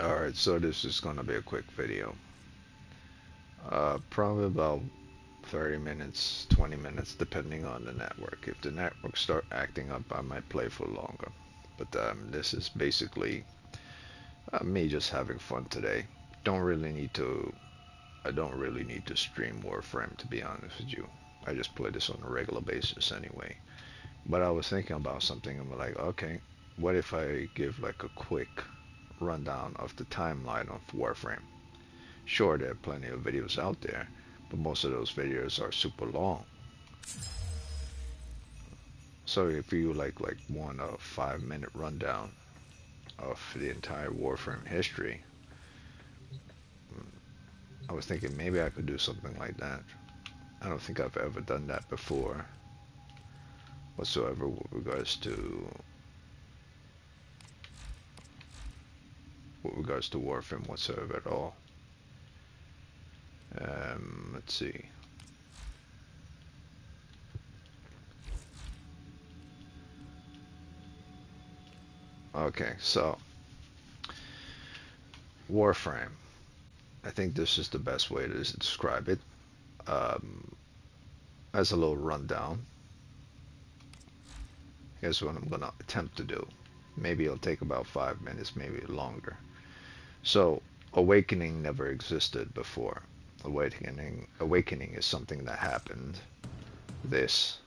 Alright, so this is gonna be a quick video. Probably about 30 minutes, 20 minutes, depending on the network. If the network start acting up, I might play for longer. But this is basically me just having fun today. Don't really need to. I don't really need to stream Warframe, to be honest with you. I just play this on a regular basis anyway. But I was thinking about something. I'm like, okay, what if I give like a quick rundown of the timeline of Warframe? Sure, there are plenty of videos out there, but most of those videos are super long. So if you like want a 5 minute rundown of the entire Warframe history, I was thinking maybe I could do something like that. I don't think I've ever done that before whatsoever with regards to Warframe whatsoever at all. Let's see. Okay, so Warframe. I think this is the best way to describe it. Um, as a little rundown, here's what I'm gonna attempt to do. Maybe it'll take about 5 minutes, maybe longer. So, awakening never existed before. Awakening is something that happened. This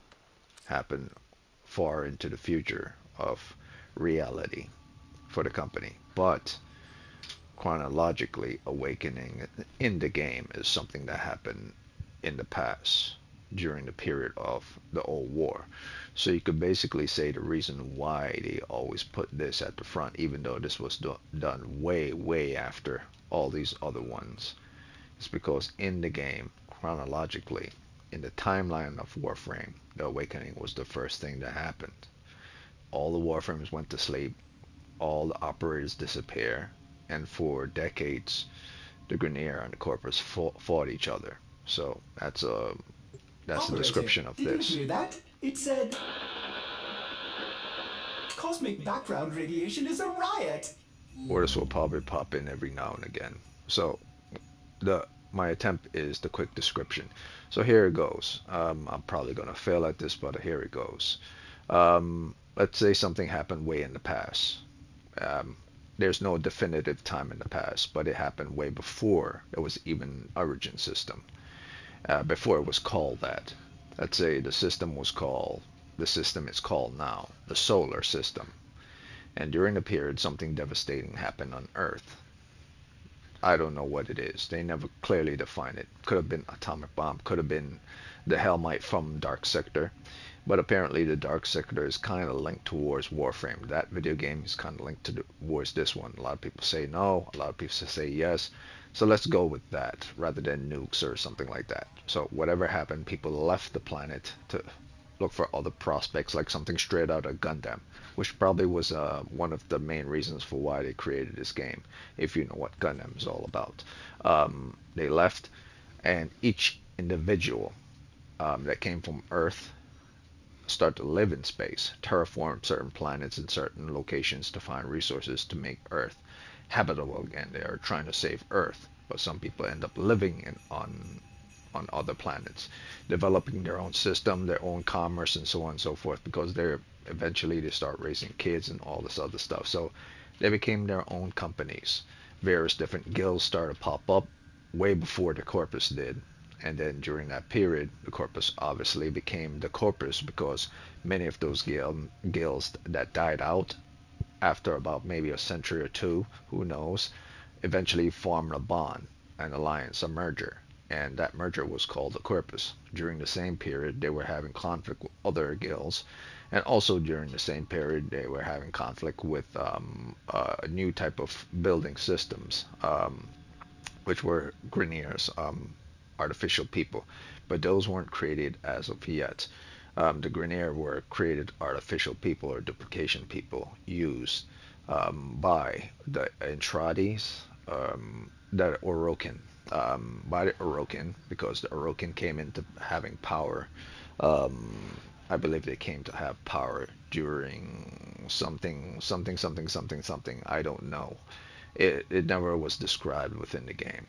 happened far into the future of reality for the company. But chronologically, awakening in the game is something that happened in the past during the period of the old war. So you could basically say the reason why they always put this at the front, even though this was done way, way after all these other ones, is because in the game, chronologically, in the timeline of Warframe, the awakening was the first thing that happened. All the Warframes went to sleep, all the operators disappear, and for decades, the Grineer and the Corpus fought each other. So that's a Operator, description of did you this. hear that? It said cosmic background radiation is a riot. Or this will probably pop in every now and again. So the my attempt is the quick description. So here it goes. I'm probably gonna fail at this, but here it goes. Let's say something happened way in the past. Um, there's no definitive time in the past, but it happened way before there was even origin system. Before it was called that. Let's say the system is called now the solar system. And during the period, something devastating happened on Earth. I don't know what it is. They never clearly define it. Could have been atomic bomb. Could have been the Hellmite from Dark Sector. But apparently the Dark Sector is kind of linked towards Warframe. That video game is kind of linked towards this one. A lot of people say no. A lot of people say yes. So let's go with that rather than nukes or something like that. So whatever happened, people left the planet to look for other prospects, like something straight out of Gundam, which probably was one of the main reasons for why they created this game, if you know what Gundam is all about. They left, and each individual that came from Earth start to live in space, terraform certain planets and certain locations to find resources to make Earth habitable again. They are trying to save Earth, but some people end up living on other planets, developing their own system, their own commerce, and so on and so forth, because they're eventually they start raising kids and all this other stuff. So they became their own companies. Various different guilds started to pop up way before the Corpus did. And then during that period, the Corpus obviously became the Corpus because many of those guilds that died out after about maybe a century or two, who knows, eventually formed a bond, an alliance, a merger. And that merger was called the Corpus. During the same period, they were having conflict with other guilds. And also during the same period, they were having conflict with a new type of building systems, which were Grineers, artificial people. But those weren't created as of yet. The Grineer were created artificial people or duplication people used by the Entrades, the Orokin, by the Orokin, because the Orokin came into having power. Um, I believe they came to have power during something, something, something, something, something. I don't know. It never was described within the game.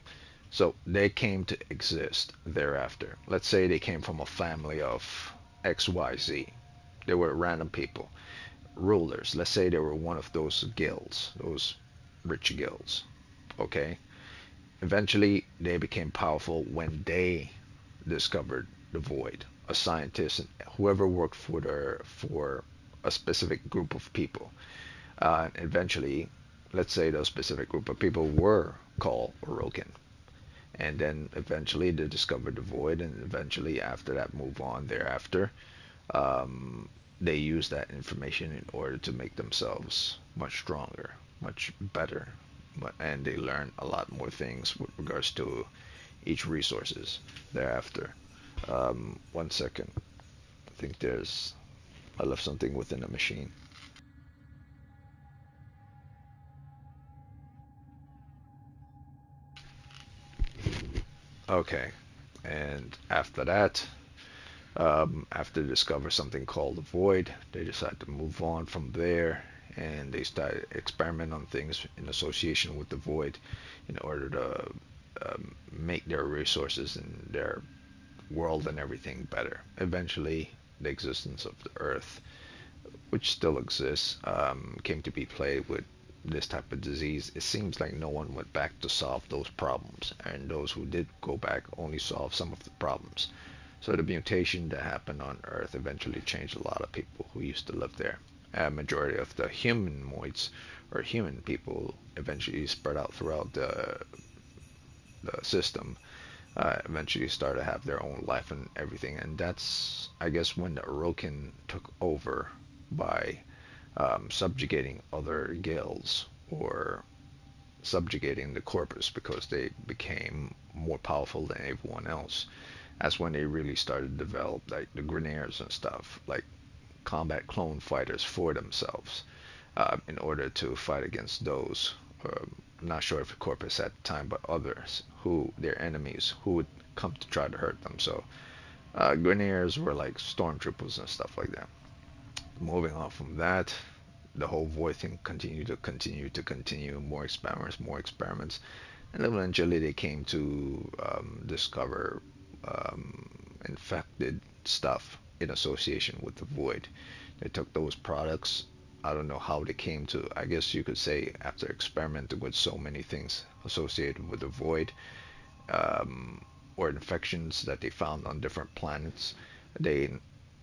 So they came to exist thereafter. Let's say they came from a family of XYZ. They were random people, rulers. Let's say they were one of those guilds, those rich guilds. Okay. Eventually, they became powerful when they discovered the void. A scientist, whoever worked for a specific group of people. Eventually, let's say those specific group of people were called Orokin, and then eventually they discovered the void, and eventually after that, move on thereafter. They use that information in order to make themselves much stronger, much better, and they learn a lot more things with regards to each resources thereafter. 1 second. I think I left something within the machine. Okay. And after that, after they discover something called the void, they decide to move on from there, and they start experiment on things in association with the void in order to make their resources and their world and everything better. Eventually, the existence of the Earth, which still exists, came to be plagued with this type of disease. It seems like no one went back to solve those problems, and those who did go back only solved some of the problems. So the mutation that happened on Earth eventually changed a lot of people who used to live there. A majority of the humanoids or human people eventually spread out throughout the system. Eventually started to have their own life and everything, and that's I guess when the Orokin took over by subjugating other guilds or subjugating the corpus because they became more powerful than everyone else. That's when they really started to develop like the Grineers and stuff, like combat clone fighters for themselves in order to fight against those. I'm not sure if Corpus at the time, but others who their enemies who would come to try to hurt them. So Grineers were like stormtroopers and stuff like that. Moving on from that, the whole void thing continued, more experiments, and eventually they came to discover infected stuff in association with the void. They took those products. I don't know how they came to. I guess you could say after experimenting with so many things associated with the void, or infections that they found on different planets, they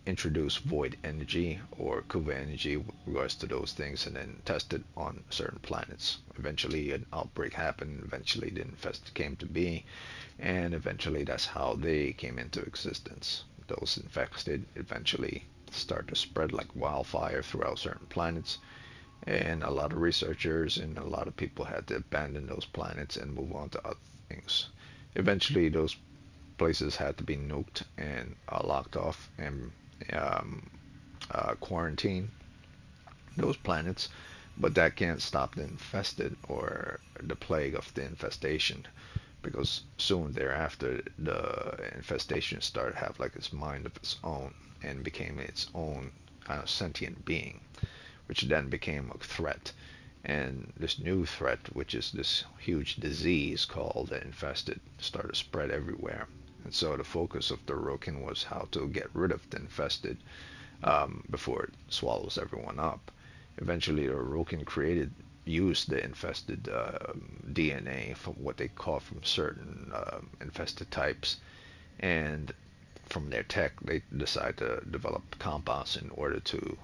introduced void energy or Kuva energy with regards to those things and then tested on certain planets. Eventually, an outbreak happened. Eventually, the infest came to be, and eventually, that's how they came into existence. Those infected eventually start to spread like wildfire throughout certain planets, and a lot of researchers and a lot of people had to abandon those planets and move on to other things. Eventually, those places had to be nuked and locked off and um, quarantine those planets, but that can't stop the infested or the plague of the infestation because soon thereafter the infestation started to have like its mind of its own and became its own kind of sentient being, which then became a threat. And this new threat, which is this huge disease called the infested, started to spread everywhere. And so the focus of the Rokin was how to get rid of the infested before it swallows everyone up. Eventually, the Rokin used the infested DNA from what they caught from certain infested types, and from their tech, they decided to develop compounds in order to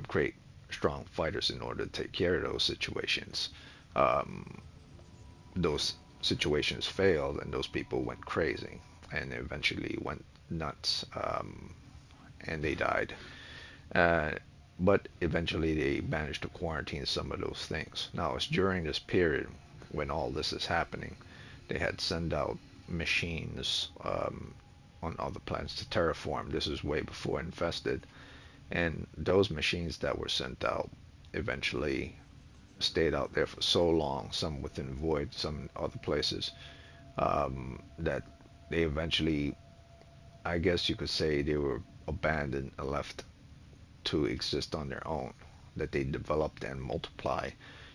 create strong fighters in order to take care of those situations. Um, those situations failed, and those people went crazy and eventually went nuts, and they died. Uh, but eventually, they managed to quarantine some of those things. Now, it's during this period when all this is happening, they had sent out machines on other planets to terraform. This is way before Infested, and those machines that were sent out eventually stayed out there for so long, some within Void, some in other places, that they eventually, I guess you could say, they were abandoned and left to exist on their own. That they developed and multiply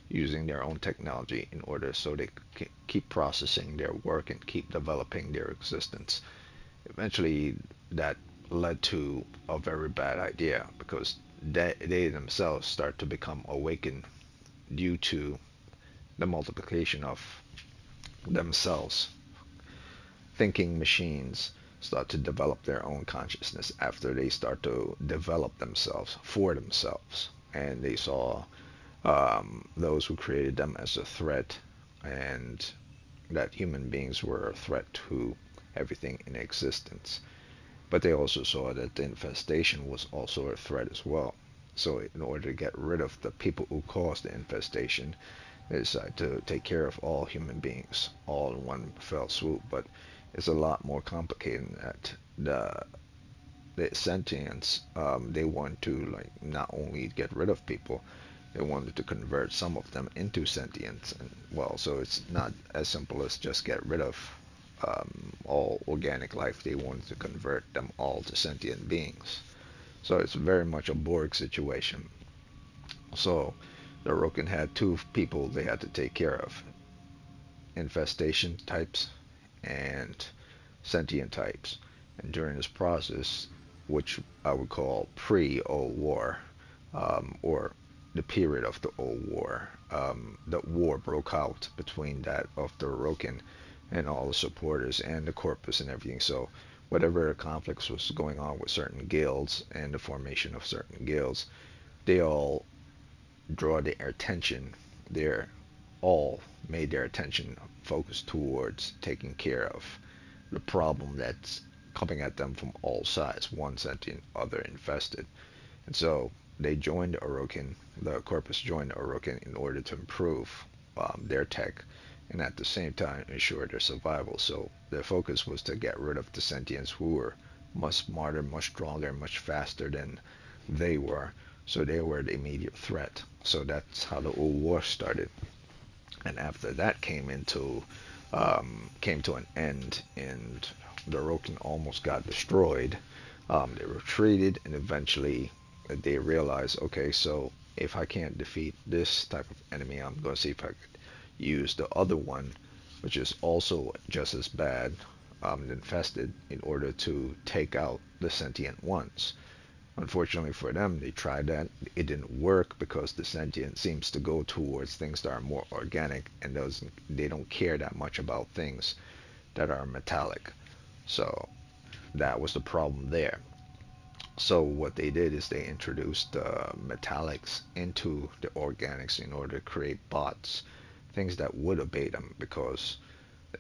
using their own technology in order so they could keep processing their work and keep developing their existence. Eventually, that led to a very bad idea because they themselves start to become awakened due to the multiplication of themselves. Thinking machines start to develop their own consciousness after they start to develop themselves for themselves. And they saw those who created them as a threat, and that human beings were a threat to everything in existence. But they also saw that the infestation was also a threat as well. So, in order to get rid of the people who caused the infestation, they decided to take care of all human beings all in one fell swoop. But it's a lot more complicated than that. The sentience, they want to like not only get rid of people, they wanted to convert some of them into sentience. And well, so it's not as simple as just get rid of all organic life. They wanted to convert them all to sentient beings. So it's very much a Borg situation. So the Rokin had two people they had to take care of: infestation types and sentient types. And during this process, which I would call pre-Old War, or the period of the Old War, the war broke out between that of the Rokin and all the supporters and the corpus and everything. So whatever conflicts was going on with certain guilds and the formation of certain guilds, they all draw their attention. They're all made their attention focused towards taking care of the problem that's coming at them from all sides, one sentient, other infested. And so they joined Orokin, the Corpus joined Orokin in order to improve their tech and at the same time ensure their survival. So their focus was to get rid of the sentients who were much smarter, much stronger, much faster than they were. So they were the immediate threat. So that's how the old war started. And after that came to an end, and the Rokin almost got destroyed. They retreated, and eventually they realized, okay, so if I can't defeat this type of enemy, I'm going to see if I could use the other one, which is also just as bad, infested, in order to take out the sentient ones. Unfortunately for them, they tried that. It didn't work because the sentient seems to go towards things that are more organic and they don't care that much about things that are metallic. So that was the problem there. So what they did is they introduced metallics into the organics in order to create bots, things that would obey them because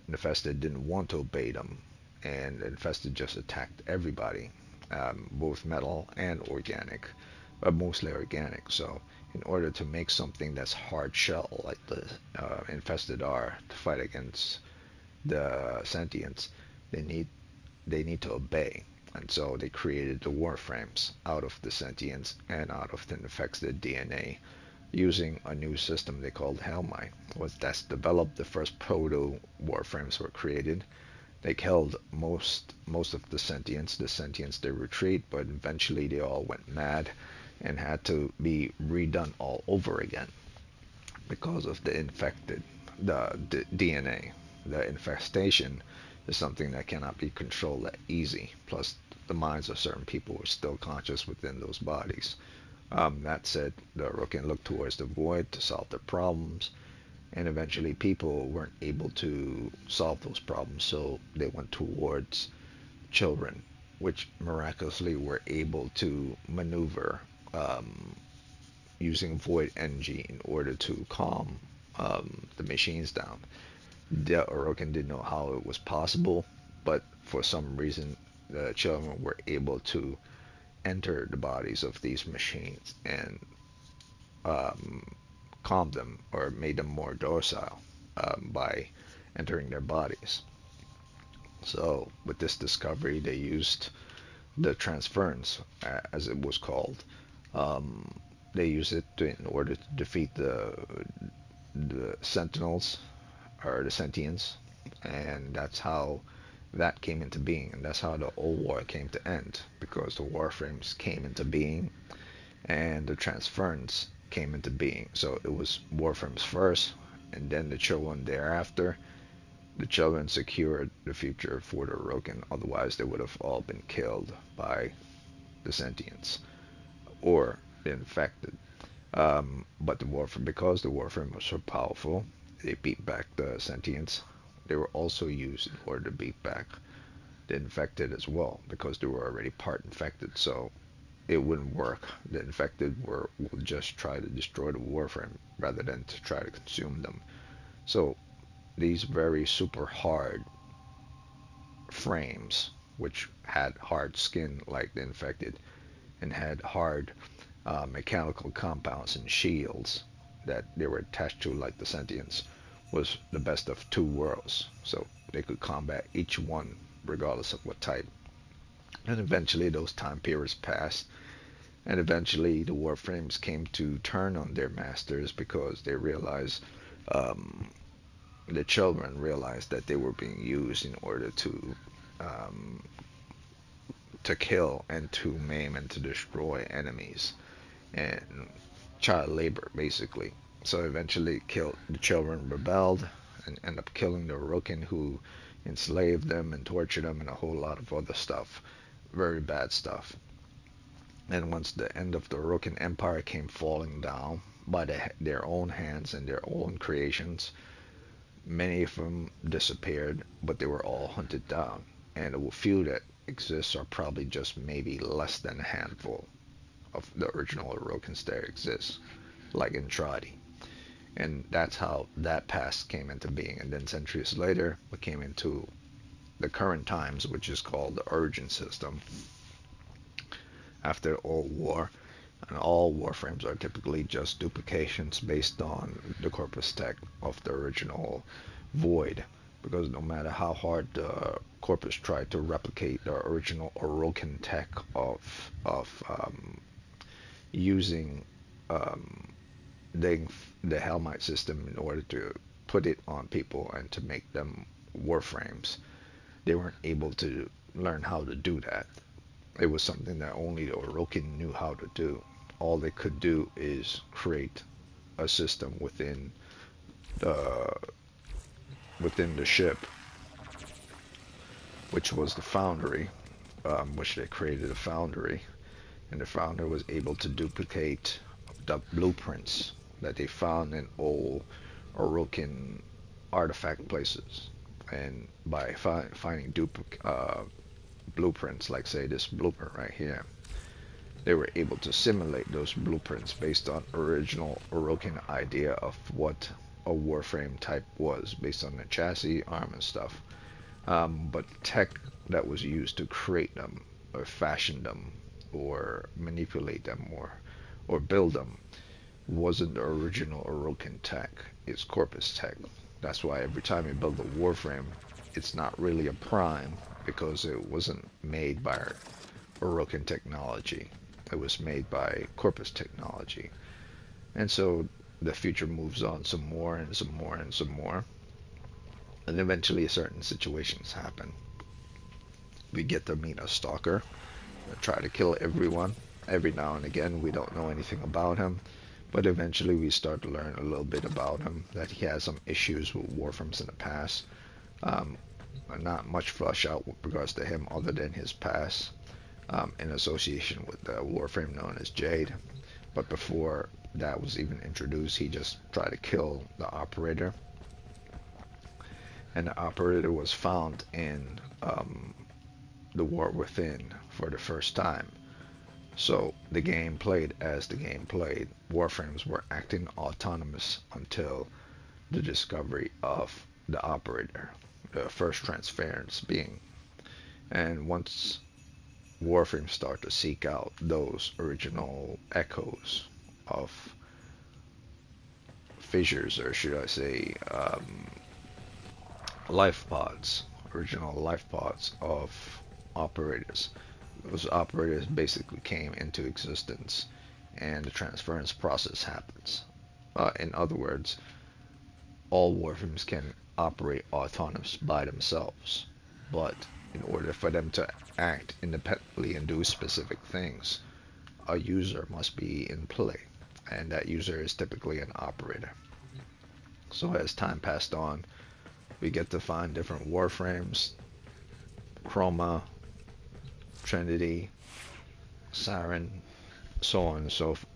Infested didn't want to obey them, and Infested just attacked everybody, both metal and organic, but mostly organic. So in order to make something that's hard shell like the Infested are to fight against the sentients, they need they need to obey. And so they created the Warframes out of the sentients and out of the infected DNA using a new system they called Helmi. Was that's developed. The first proto Warframes were created. They killed most of the sentients. The sentients they retreat, but eventually they all went mad and had to be redone all over again because of the infected the DNA. The infestation is something that cannot be controlled that easy. Plus, the minds of certain people are still conscious within those bodies. That said, the Rokin looked towards the void to solve their problems, and eventually people weren't able to solve those problems, so they went towards children, which miraculously were able to maneuver using void energy in order to calm the machines down. The Orokin didn't know how it was possible, but for some reason, the children were able to enter the bodies of these machines and calmed them or made them more docile by entering their bodies. So, with this discovery, they used the transference, as it was called. Um, they used it in order to defeat the Sentinels or the Sentients, and that's how that came into being, and that's how the old war came to end because the Warframes came into being, and the transference came into being. So it was Warframes first, and then the children thereafter. The children secured the future for the Orokin, otherwise they would have all been killed by the sentients or the infected. But the Warframe, because the Warframe was so powerful, they beat back the sentients. They were also used in order to beat back the infected as well, because they were already part infected. So it wouldn't work. The infected will just try to destroy the Warframe rather than to try to consume them. So these very super hard frames, which had hard skin like the infected, and had hard mechanical compounds and shields that they were attached to like the sentients, was the best of two worlds. So they could combat each one regardless of what type. And eventually those time periods passed, and eventually the Warframes came to turn on their masters because they realized, the children realized that they were being used in order um, to kill and to maim and to destroy enemies and child labor basically. So eventually killed the children, rebelled, and ended up killing the Orokin, who enslaved them and tortured them and a whole lot of other stuff, very bad stuff. And once the end of the Orokin Empire came falling down by their own hands and their own creations, many of them disappeared, but they were all hunted down. And the few that exist are probably just maybe less than a handful of the original Orokins that exist, like in Tradi. And that's how that past came into being. And then centuries later, we came into the current times, which is called the Origin system, after all war. And all warframes are typically just duplications based on the corpus tech of the original Void. Because no matter how hard the corpus tried to replicate the original Orokin tech of using um, the the Helmite system in order to put it on people and to make them warframes, they weren't able to learn how to do that. It was something that only the Orokin knew how to do. All they could do is create a system the within the ship, which was the foundry, which they created a foundry, and the founder was able to duplicate the blueprints that they found in old Orokin artifact places. And by finding blueprints, like say this blueprint right here, they were able to simulate those blueprints based on original Orokin idea of what a Warframe type was, based on the chassis, arm, and stuff. But tech that was used to create them, or fashion them, or manipulate them, or build them, wasn't the original Orokin tech. It's corpus tech. That's why every time you build a Warframe, it's not really a prime, because it wasn't made by Orokin technology. It was made by corpus technology. And so the future moves on some more and some more and some more. And eventually certain situations happen. We get to meet a stalker, try to kill everyone. Every now and again, we don't know anything about him, but eventually we start to learn a little bit about him, that he has some issues with Warframes in the past. Um, Not much flush out with regards to him other than his past, in association with the Warframe known as Jade. But before that was even introduced, he just tried to kill the operator, and the operator was found in the War Within for the first time. So the game played as the game played. Warframes were acting autonomous until the discovery of the operator, the first transference being. And once Warframes start to seek out those original echoes of fissures, or should I say, life pods, original life pods of operators. Those operators basically came into existence, and the transference process happens. In other words, all Warframes can operate autonomous by themselves, but in order for them to act independently and do specific things, a user must be in play. and that user is typically an operator. So as time passed on, we get to find different Warframes, Chroma, Trinity, Siren, so on and so forth.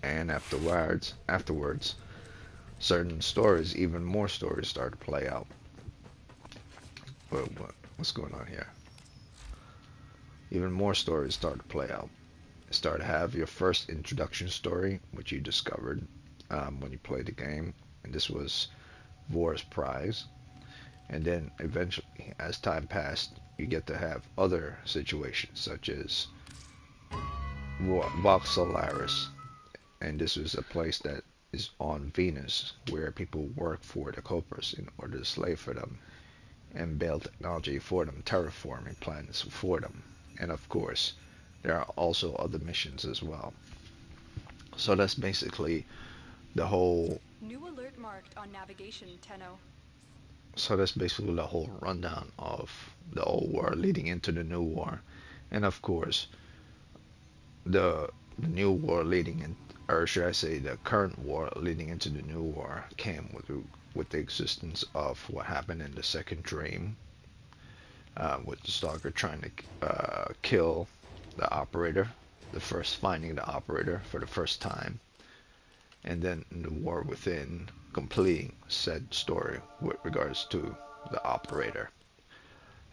And afterwards, certain stories, even more stories, start to play out. What's going on here? Even more stories start to play out. You start to have your first introduction story, which you discovered when you played the game, and this was Vor's Prize. And then eventually, as time passed, you get to have other situations such as Voxelaris, and this is a place that is on Venus where people work for the Copers in order to slave for them and build technology for them, terraforming planets for them. And of course, there are also other missions as well. So that's basically the whole. New alert marked on navigation, Tenno. So that's basically the whole rundown of the old war leading into the new war, and of course, the new war leading in, or should I say, the current war leading into the new war came with the existence of what happened in the second dream, with the stalker trying to kill the operator, the first finding the operator for the first time, and then the war within completing said story with regards to the operator.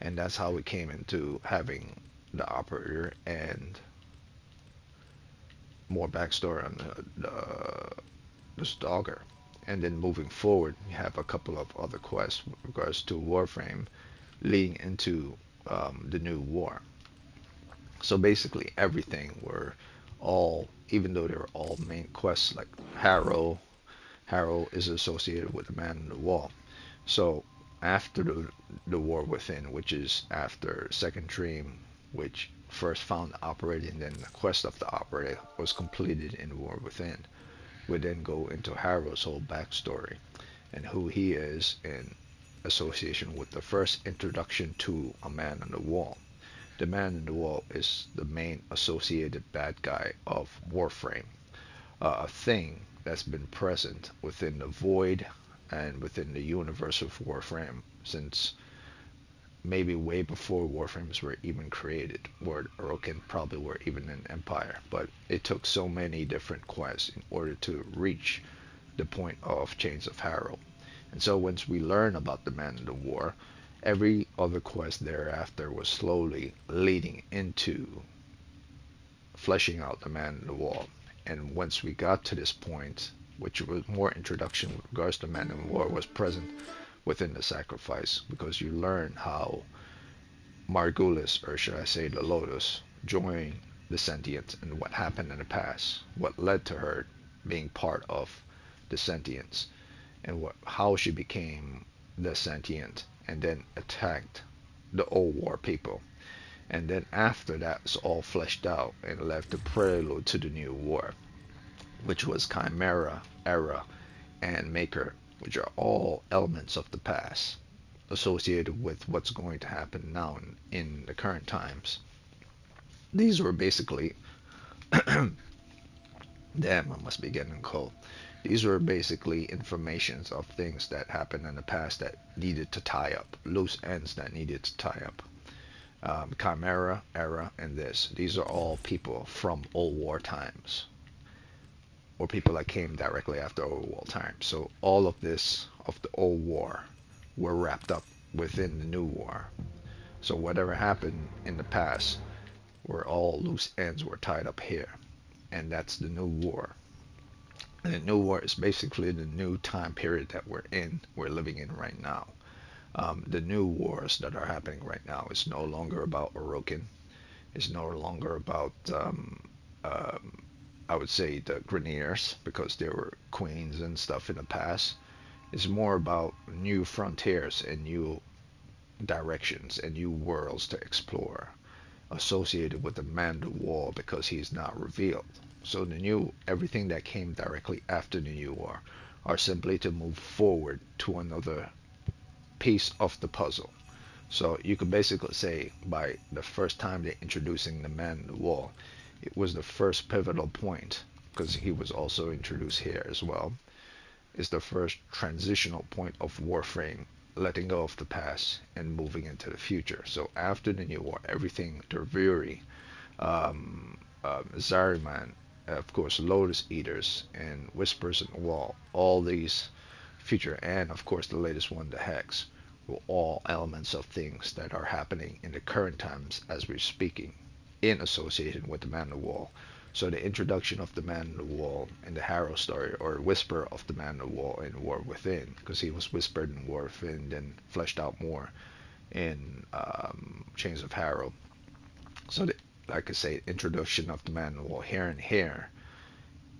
And that's how we came into having the operator and more backstory on the stalker. And then moving forward, we have a couple of other quests with regards to Warframe leading into the new war. So basically, everything were all, even though they were all main quests, like Harrow. Harrow is associated with the Man in the Wall. So after the War Within, which is after Second Dream, which first found the operator, and then the quest of the operator was completed in War Within, we then go into Harrow's whole backstory and who he is in association with the first introduction to a Man on the Wall. The Man in the Wall is the main associated bad guy of Warframe, a thing that's been present within the void and within the universe of Warframe since maybe way before Warframes were even created, where Orokin probably were even an empire. But it took so many different quests in order to reach the point of Chains of Harrow. And so once we learn about the Man in the War, every other quest thereafter was slowly leading into fleshing out the Man in the Wall. And once we got to this point, which was more introduction with regards to Man in the War, was present within the sacrifice, because you learn how Margulis, or should I say the Lotus, joined the Sentients and what happened in the past, what led to her being part of the Sentients, and how she became the Sentient and then attacked the old war people. And then after that was all fleshed out and left the prelude to the new war, which was Chimera, Era, and Maker, which are all elements of the past associated with what's going to happen now in the current times. These were basically, damn, I must be getting cold. These were basically informations of things that happened in the past that needed to tie up, loose ends that needed to tie up. Chimera, Era, and this. These are all people from old war times, or people that came directly after old war times. So all of this of the old war were wrapped up within the new war. So whatever happened in the past, where all loose ends were tied up here, and that's the new war. And the new war is basically the new time period that we're living in right now. The new wars that are happening right now is no longer about Orokin. It's no longer about, I would say, the Greniers, because they were queens and stuff in the past. It's more about new frontiers and new directions and new worlds to explore, associated with the Man of the Wall because he's not revealed. So the new everything that came directly after the new war are simply to move forward to another piece of the puzzle. So you could basically say by the first time they're introducing the man in the wall, it was the first pivotal point, because he was also introduced here as well, is the first transitional point of Warframe, letting go of the past and moving into the future. So after the New War, everything, Derviri, Zariman, of course, Lotus Eaters, and Whispers in the Wall, all these future, and of course the latest one, the Hex, were all elements of things that are happening in the current times as we're speaking, in association with the Man in the Wall. So the introduction of the Man in the Wall in the Harrow story, or whisper of the Man in the Wall in War Within, because he was whispered in War Within, then fleshed out more in Chains of Harrow. So, like I say, introduction of the Man in the Wall here and here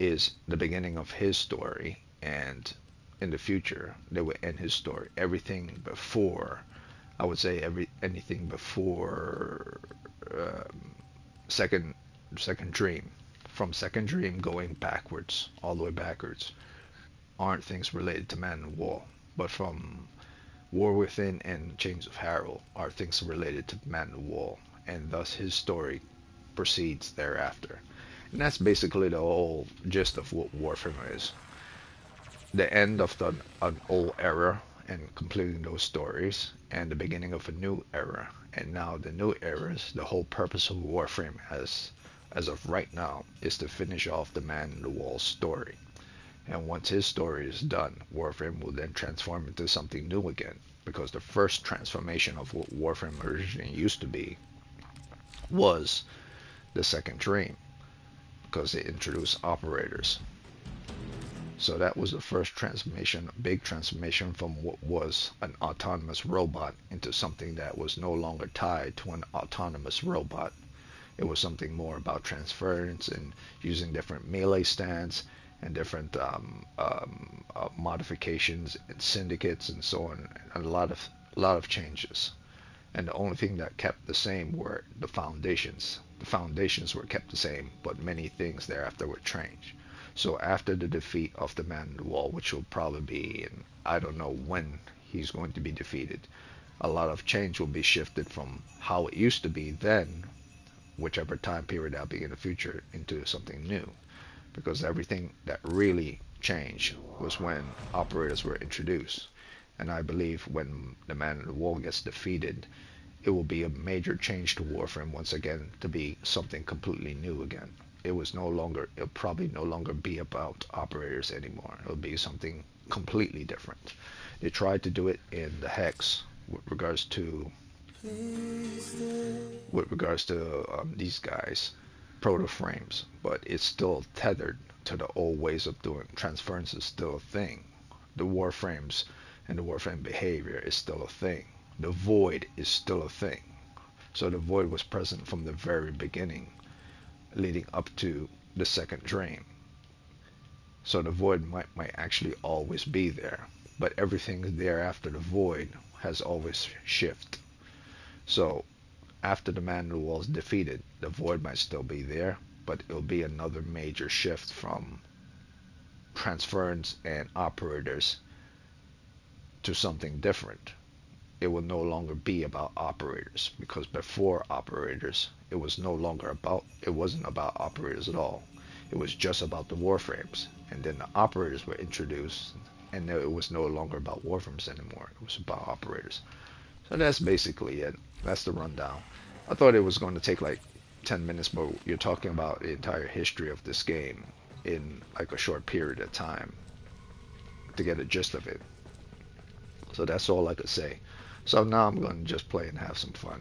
is the beginning of his story, and in the future they will end his story. Everything before, I would say, anything before second second dream, from second dream going backwards, all the way backwards, aren't things related to Man and Wall, but from War Within and Chains of Harrow are things related to Man and Wall, and thus his story proceeds thereafter. And that's basically the whole gist of what Warframe is. The end of an old era and completing those stories, and the beginning of a new era. And now the new eras, the whole purpose of Warframe as of right now is to finish off the Man in the Wall story. And once his story is done, Warframe will then transform into something new again. Because the first transformation of what Warframe originally used to be was the second dream, because they introduced operators. So that was the first transformation, big transformation from what was an autonomous robot into something that was no longer tied to an autonomous robot. It was something more about transference and using different melee stance and different modifications and syndicates and so on, and a lot of changes. And the only thing that kept the same were the foundations. The foundations were kept the same, but many things thereafter were changed. So after the defeat of the Man in the Wall, which will probably be in, I don't know when he's going to be defeated, a lot of change will be shifted from how it used to be then, whichever time period that'll be in the future, into something new. Because everything that really changed was when operators were introduced. And I believe when the Man in the Wall gets defeated, it will be a major change to Warframe once again, to be something completely new again. It'll probably no longer be about operators anymore. It'll be something completely different. They tried to do it in the Hex with regards to these guys, proto frames, but it's still tethered to the old ways of doing. Transference is still a thing. The warframes and the warframe behavior is still a thing. The void is still a thing. So the void was present from the very beginning, leading up to the second dream. So the void might actually always be there, but everything thereafter the void has always shifted. So after the Man in the Wall is defeated, the void might still be there, but it'll be another major shift from transference and operators to something different. It will no longer be about operators, because before operators, it wasn't about operators at all. It was just about the warframes, and then the operators were introduced, and it was no longer about warframes anymore. It was about operators. So that's basically it. That's the rundown. I thought it was going to take like 10 minutes, but you're talking about the entire history of this game in like a short period of time to get a gist of it. So that's all I could say. So now I'm going to just play and have some fun.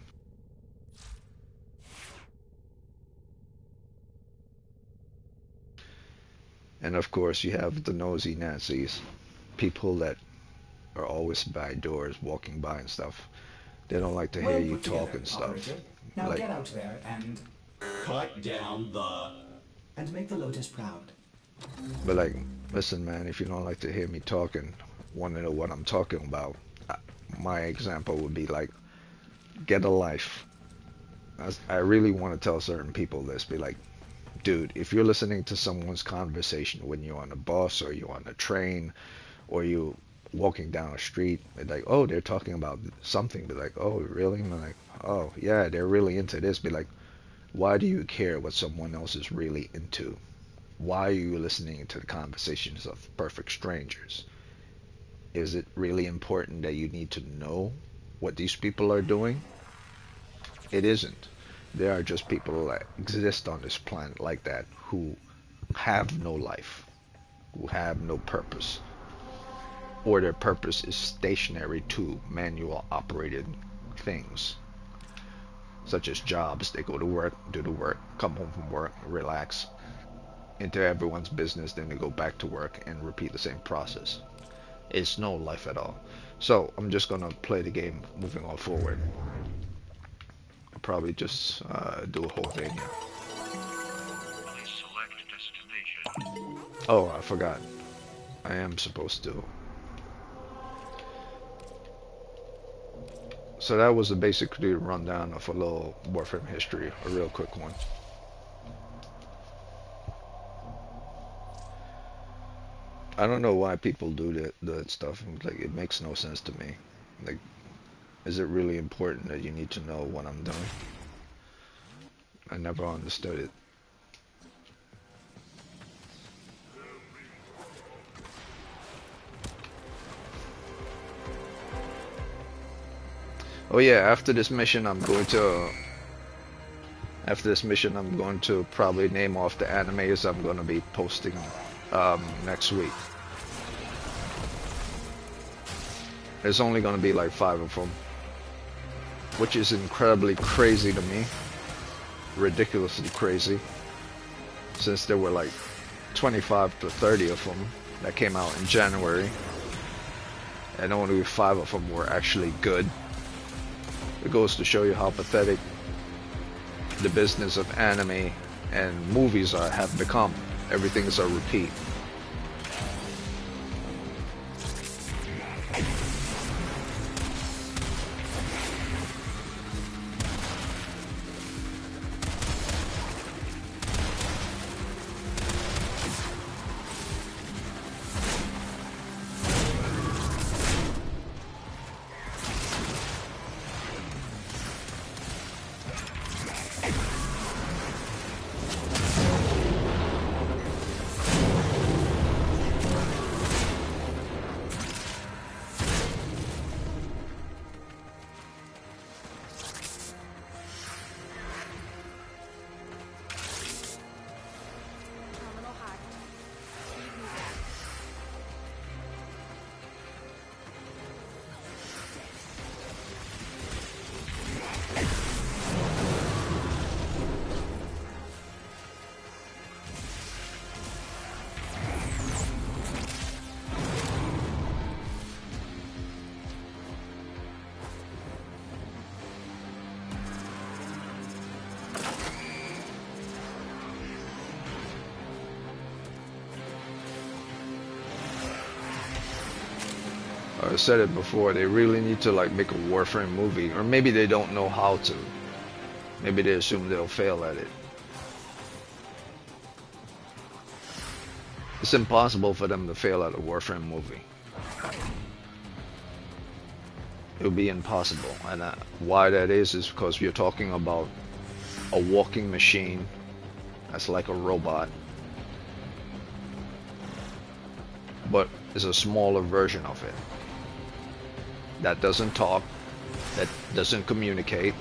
And of course, you have the nosy Nazis, people that are always by doors, walking by and stuff. They don't like to hear Well you put talk together, and stuff. operative. Now Like, get out there and Cut down the. make the Lotus proud. but like, listen, man, if you don't like to hear me talking, want to know what I'm talking about, my example would be like, get a life. I really want to tell certain people this, be like, dude, if you're listening to someone's conversation when you're on a bus or you're on a train or you walking down the street, and like, oh, they're talking about something. Be like, oh, really? And I'm like, oh, yeah, they're really into this. Be like, why do you care what someone else is really into? Why are you listening to the conversations of perfect strangers? Is it really important that you need to know what these people are doing? It isn't. They are just people that exist on this planet like that who have no life, who have no purpose, or their purpose is stationary to manual operated things, such as jobs. They go to work, do the work, come home from work, relax, into everyone's business, then they go back to work and repeat the same process. It's no life at all. So I'm just gonna play the game moving on forward. I'll probably just do a whole thing. Oh, I forgot. I am supposed to. So that was basically a rundown of a little Warframe history, a real quick one. I don't know why people do that stuff. Like, it makes no sense to me. Like, is it really important that you need to know what I'm doing? I never understood it. Oh yeah, after this mission I'm going to probably name off the animes I'm going to be posting next week. There's only going to be like 5 of them, which is incredibly crazy to me. Ridiculously crazy, since there were like 25 to 30 of them that came out in January, and only 5 of them were actually good. It goes to show you how pathetic the business of anime and movies have become. Everything is a repeat. Terminal hacked. Speed movement. I said it before, they really need to like make a Warframe movie, or maybe they don't know how to. Maybe they assume they'll fail at it. It's impossible for them to fail at a Warframe movie. It would be impossible, and why that is because you're talking about a walking machine that's like a robot, but is a smaller version of it. That doesn't talk, that doesn't communicate,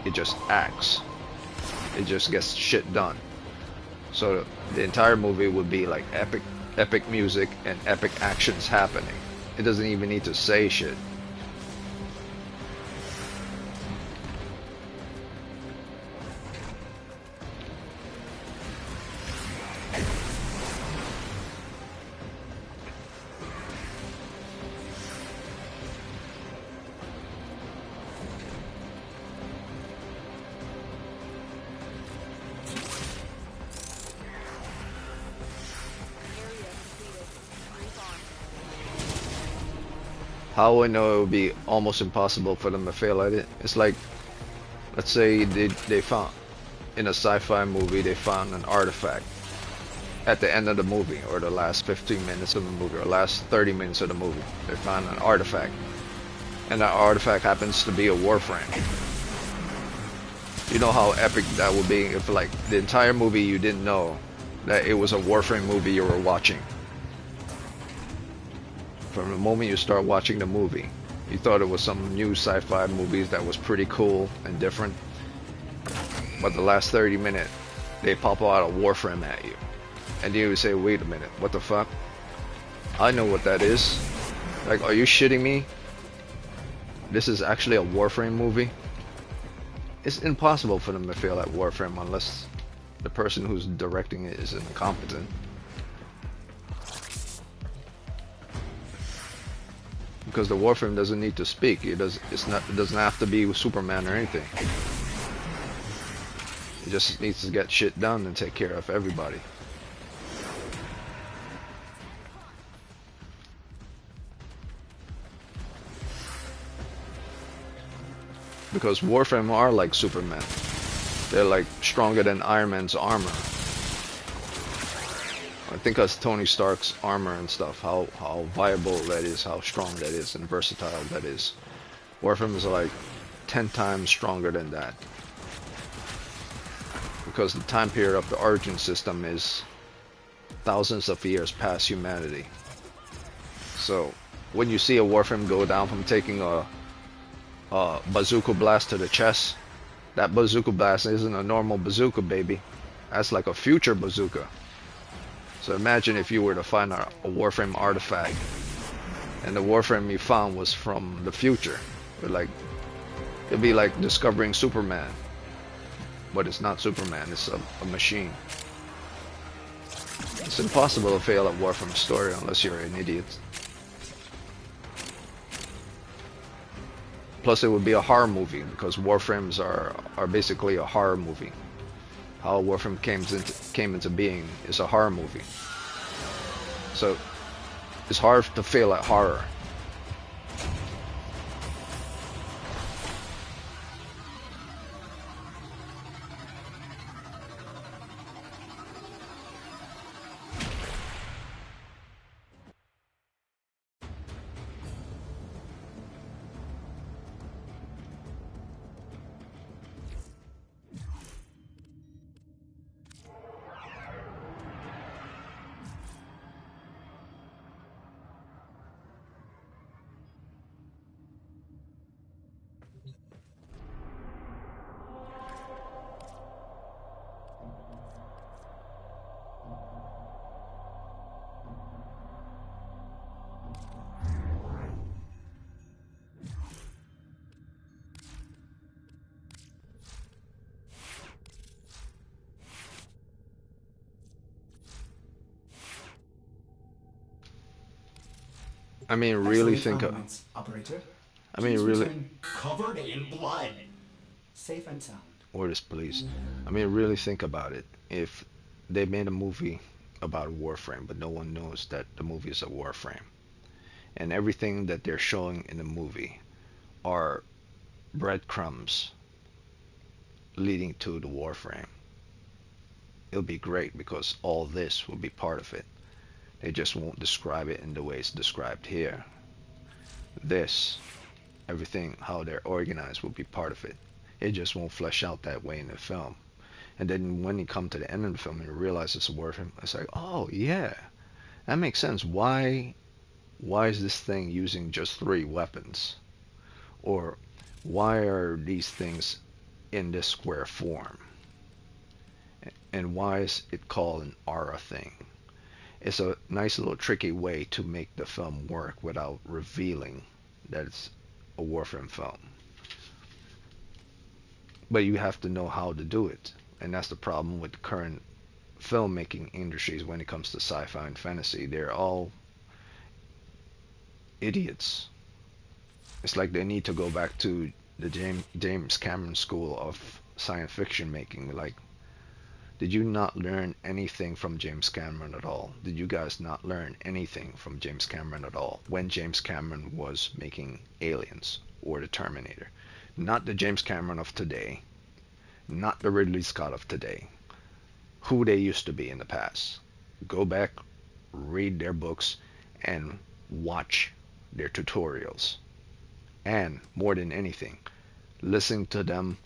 it just acts. It just gets shit done. So the entire movie would be like epic music and epic actions happening. It doesn't even need to say shit. Area completed. Move on. How I know it would be almost impossible for them to fail at it? It's like, let's say they found, in a sci-fi movie, they found an artifact, at the end of the movie, or the last 15 minutes of the movie, or last 30 minutes of the movie. They find an artifact, and that artifact happens to be a Warframe. You know how epic that would be if, like, the entire movie you didn't know that it was a Warframe movie you were watching. From the moment you start watching the movie, you thought it was some new sci-fi movies that was pretty cool and different, but the last 30 minutes they pop out a Warframe at you, and you would say, wait a minute, what the fuck? I know what that is. Like, are you shitting me? This is actually a Warframe movie? It's impossible for them to fail at Warframe unless the person who's directing it is incompetent. Because the Warframe doesn't need to speak. It doesn't have to be Superman or anything. It just needs to get shit done and take care of everybody. Because Warframe are like Superman. They're like stronger than Iron Man's armor. I think of Tony Stark's armor and stuff, how viable that is, how strong that is, and versatile that is. Warframe is like 10 times stronger than that. Because the time period of the origin system is thousands of years past humanity. So when you see a Warframe go down from taking a bazooka blast to the chest, that bazooka blast isn't a normal bazooka, baby. That's like a future bazooka. So imagine if you were to find a Warframe artifact, and the Warframe you found was from the future. It'd be like discovering Superman, but it's not Superman. It's a machine. It's impossible to fail at Warframe story unless you're an idiot. Plus, it would be a horror movie because Warframes are basically a horror movie. How Warframe came into being is a horror movie. So it's hard to fail at horror. I mean, really think of. Operator. I mean, Please really. return Covered in blood. safe and sound. Orders, please. I mean, really think about it. If they made a movie about Warframe, but no one knows that the movie is a Warframe, and everything that they're showing in the movie are breadcrumbs leading to the Warframe, it'll be great because all this will be part of it. They just won't describe it in the way it's described here. This, everything, how they're organized will be part of it. It just won't flesh out that way in the film. And then when you come to the end of the film and you realize it's a Warframe, it's like, oh yeah, that makes sense. Why is this thing using just 3 weapons? Or why are these things in this square form? And why is it called an aura thing? It's a nice little tricky way to make the film work without revealing that it's a Warframe film. But you have to know how to do it. And that's the problem with the current filmmaking industries when it comes to sci-fi and fantasy. They're all idiots. It's like they need to go back to the James Cameron school of science fiction making. Like, did you not learn anything from James Cameron at all? Did you guys not learn anything from James Cameron at all when James Cameron was making Aliens or the Terminator? Not the James Cameron of today, not the Ridley Scott of today, who they used to be in the past. Go back, read their books, and watch their tutorials. And more than anything, listen to them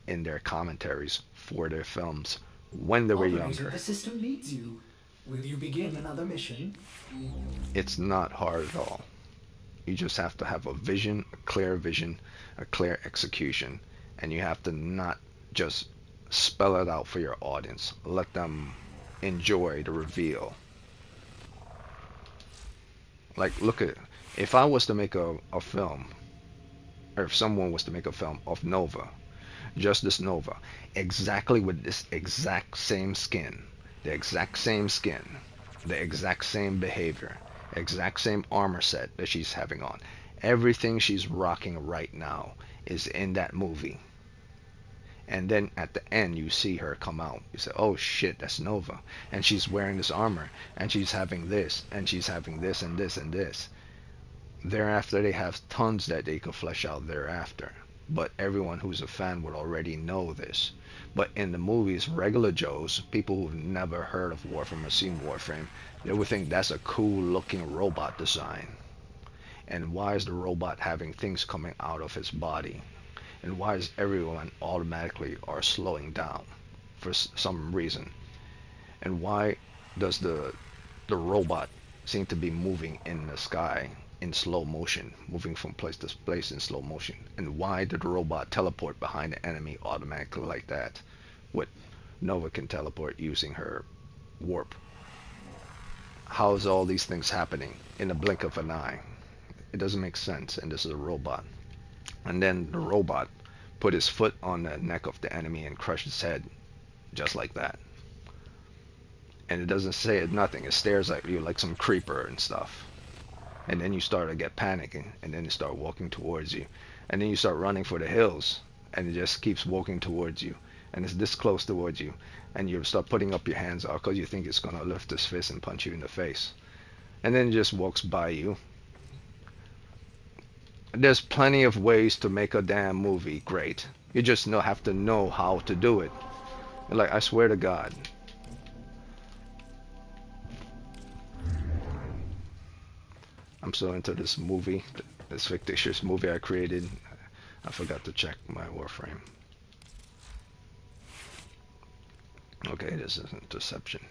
in their commentaries for their films when they were Operator, younger. the system needs you. Will you begin another mission? It's not hard at all. You just have to have a vision, a clear execution, and you have to not just spell it out for your audience. Let them enjoy the reveal. Like, look at, if I was to make a film, or if someone was to make a film of Nova, just this Nova, exactly with this exact same skin, the exact same skin, the exact same behavior, exact same armor set that she's having on. Everything she's rocking right now is in that movie. And then at the end, you see her come out. You say, oh shit, that's Nova. And she's wearing this armor, and she's having this, and she's having this, and this, and this. Thereafter, they have tons that they could flesh out thereafter. But everyone who's a fan would already know this. But in the movies, regular Joes, people who've never heard of Warframe or seen Warframe, they would think that's a cool looking robot design. And why is the robot having things coming out of his body? And why is everyone automatically are slowing down for some reason? And why does the robot seem to be moving in the sky in slow motion, moving from place to place in slow motion? And why did the robot teleport behind the enemy automatically like that? What Nova can teleport using her warp. How is all these things happening in the blink of an eye? It doesn't make sense, and this is a robot. And then the robot put his foot on the neck of the enemy and crushed his head just like that. And it doesn't say it nothing. It stares at you like some creeper and stuff. And then you start to get panicking, and then it start walking towards you. And then you start running for the hills, and it just keeps walking towards you. And it's this close towards you. And you start putting up your hands out because you think it's going to lift its fist and punch you in the face. And then it just walks by you. There's plenty of ways to make a damn movie great. You just have to know how to do it. Like, I swear to God. I'm so into this movie, this fictitious movie I created. I forgot to check my Warframe. Okay, this is Interception.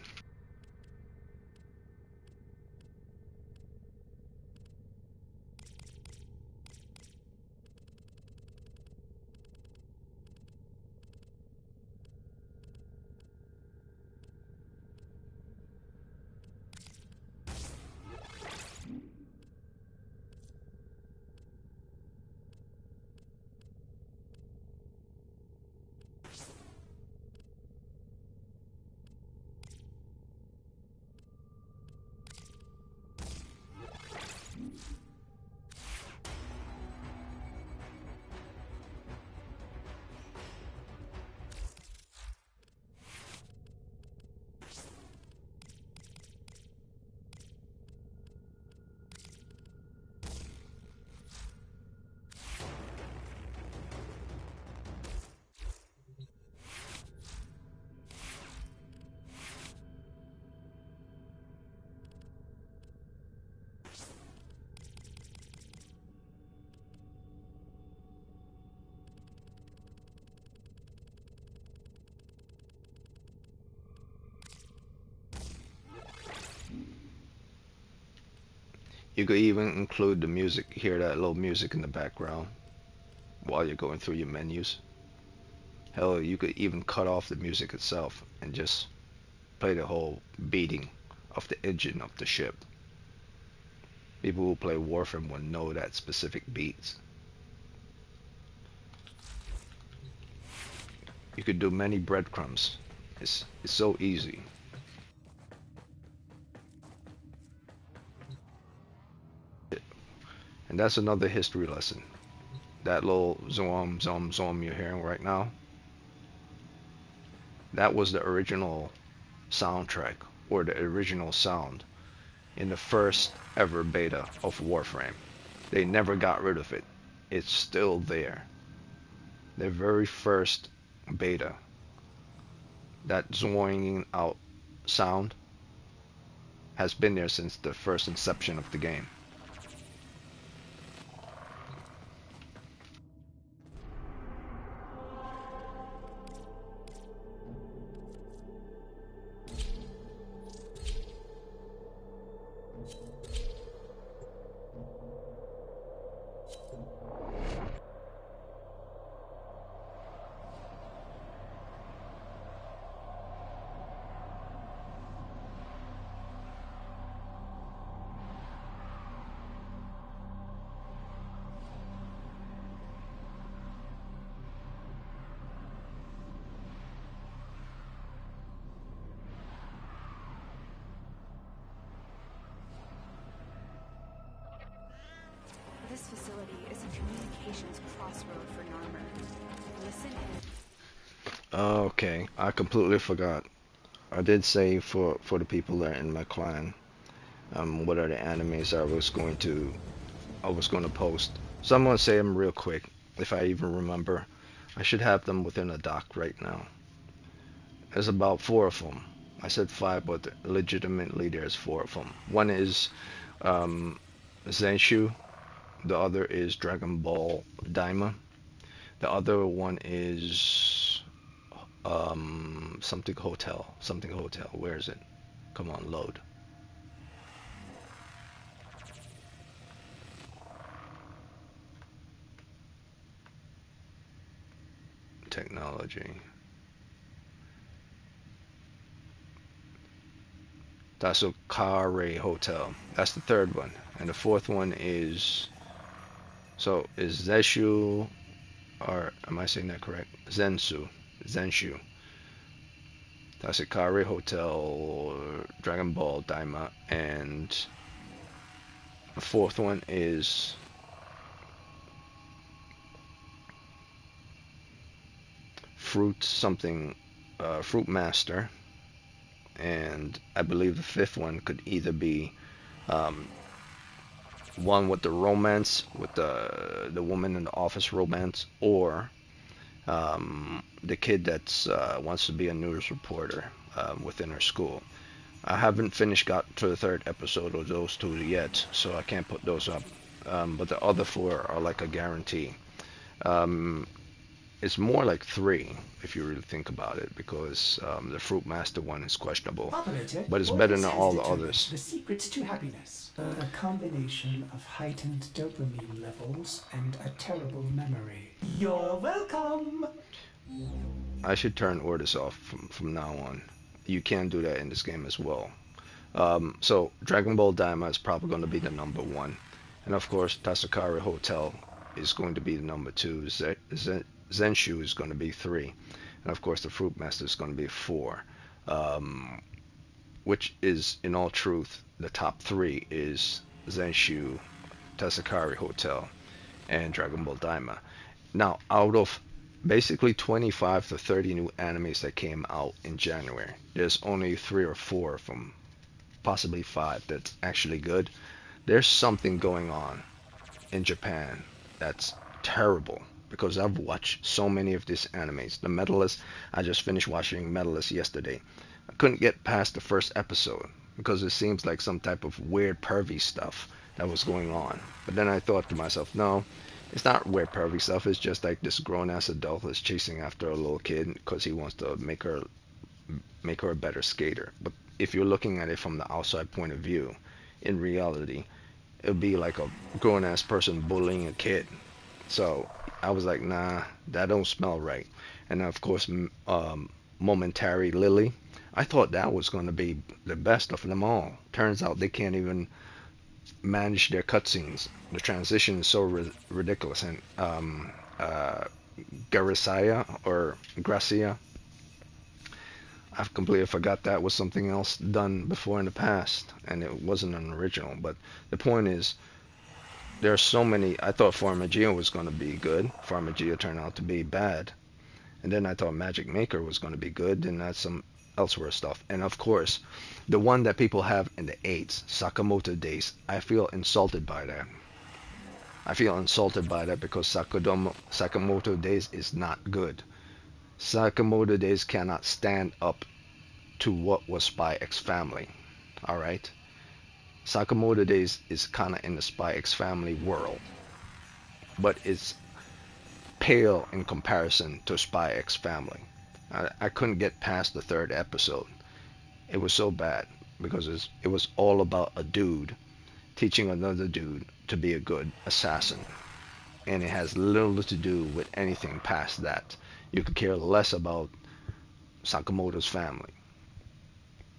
You could even include the music, hear that little music in the background while you're going through your menus. Hell, you could even cut off the music itself and just play the whole beating of the engine of the ship. People who play Warframe will know that specific beats. You could do many breadcrumbs. It's so easy. And that's another history lesson. That little zoom, zoom, zoom you're hearing right now, that was the original soundtrack or the original sound in the first ever beta of Warframe. They never got rid of it. It's still there. The very first beta, that zooming out sound, has been there since the first inception of the game. This facility is a communications crossroad for Narmer. Listen in. Okay, I completely forgot. I did say for the people that are in my clan, what are the animes I was going to post. So I'm going to say them real quick, if I even remember. I should have them within a doc right now. There's about four of them. I said five, but legitimately there's four of them. One is um, Zenshu. The other is Dragon Ball Daima. The other one is something hotel. Something hotel. Where is it? Come on, load. Technology. Tasukare Hotel. That's the third one. And the fourth one is is Zeshu, or am I saying that correct? Zenshu. Tasukare Hotel, Dragon Ball Daima, and the fourth one is Fruit something, Fruit Master, and I believe the fifth one could either be um, one with the romance with the woman in the office romance, or the kid that's wants to be a news reporter within her school. I haven't got to the third episode of those two yet, so I can't put those up. But the other four are like a guarantee. Um, it's more like three if you really think about it, because the Fruit Master one is questionable, Operator, but it's better Orpheus than has all the determined others. the secrets to happiness. A combination of heightened dopamine levels and a terrible memory. You're welcome! I should turn orders off from now on. You can do that in this game as well. So Dragon Ball Daima is probably going to be the number one, and of course Tasukari Hotel is going to be the number two. Zenshu is going to be three, and of course the Fruit Master is going to be four. Um, which is in all truth the top three is Zenshu, Tasukari Hotel, and Dragon Ball Daima. Now, out of basically 25 to 30 new animes that came out in January, there's only three or four of them, possibly five, that's actually good. There's something going on in Japan that's terrible, because I've watched so many of these animes. The Medalist, I just finished watching Medalist yesterday. I couldn't get past the first episode because it seems like some type of weird pervy stuff that was going on. But then I thought to myself, no, it's not weird pervy stuff. It's just like this grown ass adult is chasing after a little kid because he wants to make her a better skater. But if you're looking at it from the outside point of view, in reality, it would be like a grown ass person bullying a kid. So I was like, nah, that don't smell right. And of course, Momentary Lily, I thought that was going to be the best of them all. Turns out they can't even manage their cutscenes. The transition is so ridiculous. And Garcia or Gracia, I've completely forgot that was something else done before in the past, and it wasn't an original. But the point is, there are so many. I thought Farmagia was going to be good. Farmagia turned out to be bad. And then I thought Magic Maker was going to be good, and that's some elsewhere stuff. And of course, the one that people have in the 8s, Sakamoto Days, I feel insulted by that. I feel insulted by that because Sakamoto Days is not good. Sakamoto Days cannot stand up to what was Spy X Family. Alright? Sakamoto Days is kind of in the Spy X Family world, but it's pale in comparison to Spy X Family. I couldn't get past the third episode. It was so bad because it was all about a dude teaching another dude to be a good assassin. And it has little to do with anything past that. You could care less about Sakamoto's family.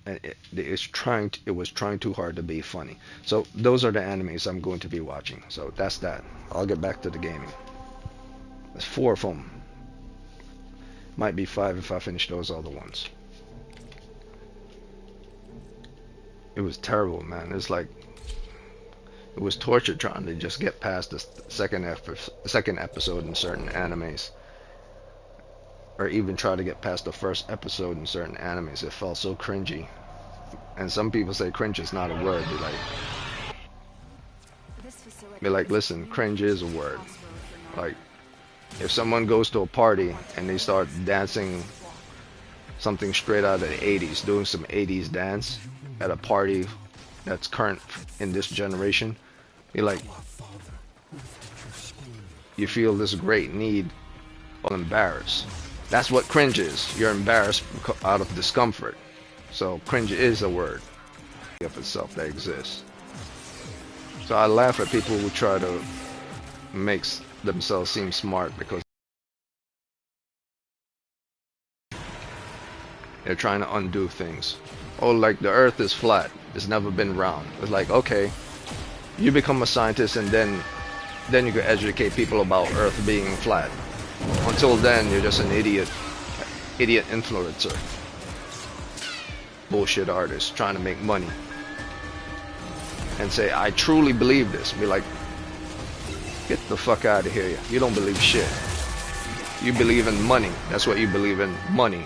And it was trying too hard to be funny. So those are the animes I'm going to be watching. So that's that. I'll get back to the gaming. There's 4 of them. Might be 5 if I finish those other ones. It was terrible, man. It's like it was torture trying to just get past the second episode in certain animes, or even try to get past the first episode in certain animes. It felt so cringy. And some people say cringe is not a word. Be like, listen, cringe is a word. Like, if someone goes to a party and they start dancing something straight out of the 80s, doing some 80s dance at a party that's current in this generation, you're like, you feel this great need of embarrassed. That's what cringe is. You're embarrassed out of discomfort. So cringe is a word of itself that exists. So I laugh at people who try to make themselves seem smart because they're trying to undo things. Oh, like the earth is flat. It's never been round. It's like, okay, you become a scientist and then you can educate people about earth being flat. Until then, you're just an idiot influencer. Bullshit artist trying to make money. And say, I truly believe this. Be like, get the fuck out of here. You don't believe shit. You believe in money. That's what you believe in. Money.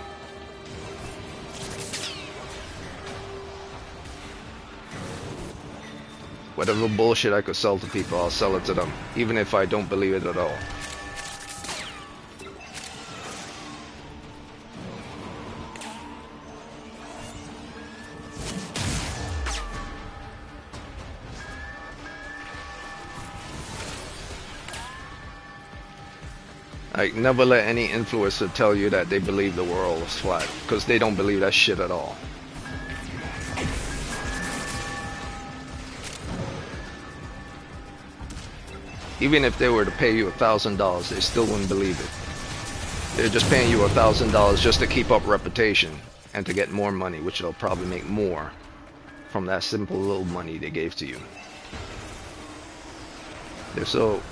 Whatever bullshit I could sell to people, I'll sell it to them. Even if I don't believe it at all. Like, never let any influencer tell you that they believe the world is flat, because they don't believe that shit at all. Even if they were to pay you $1,000, they still wouldn't believe it. They're just paying you $1,000 just to keep up reputation and to get more money, which they'll probably make more from that simple little money they gave to you. They're so...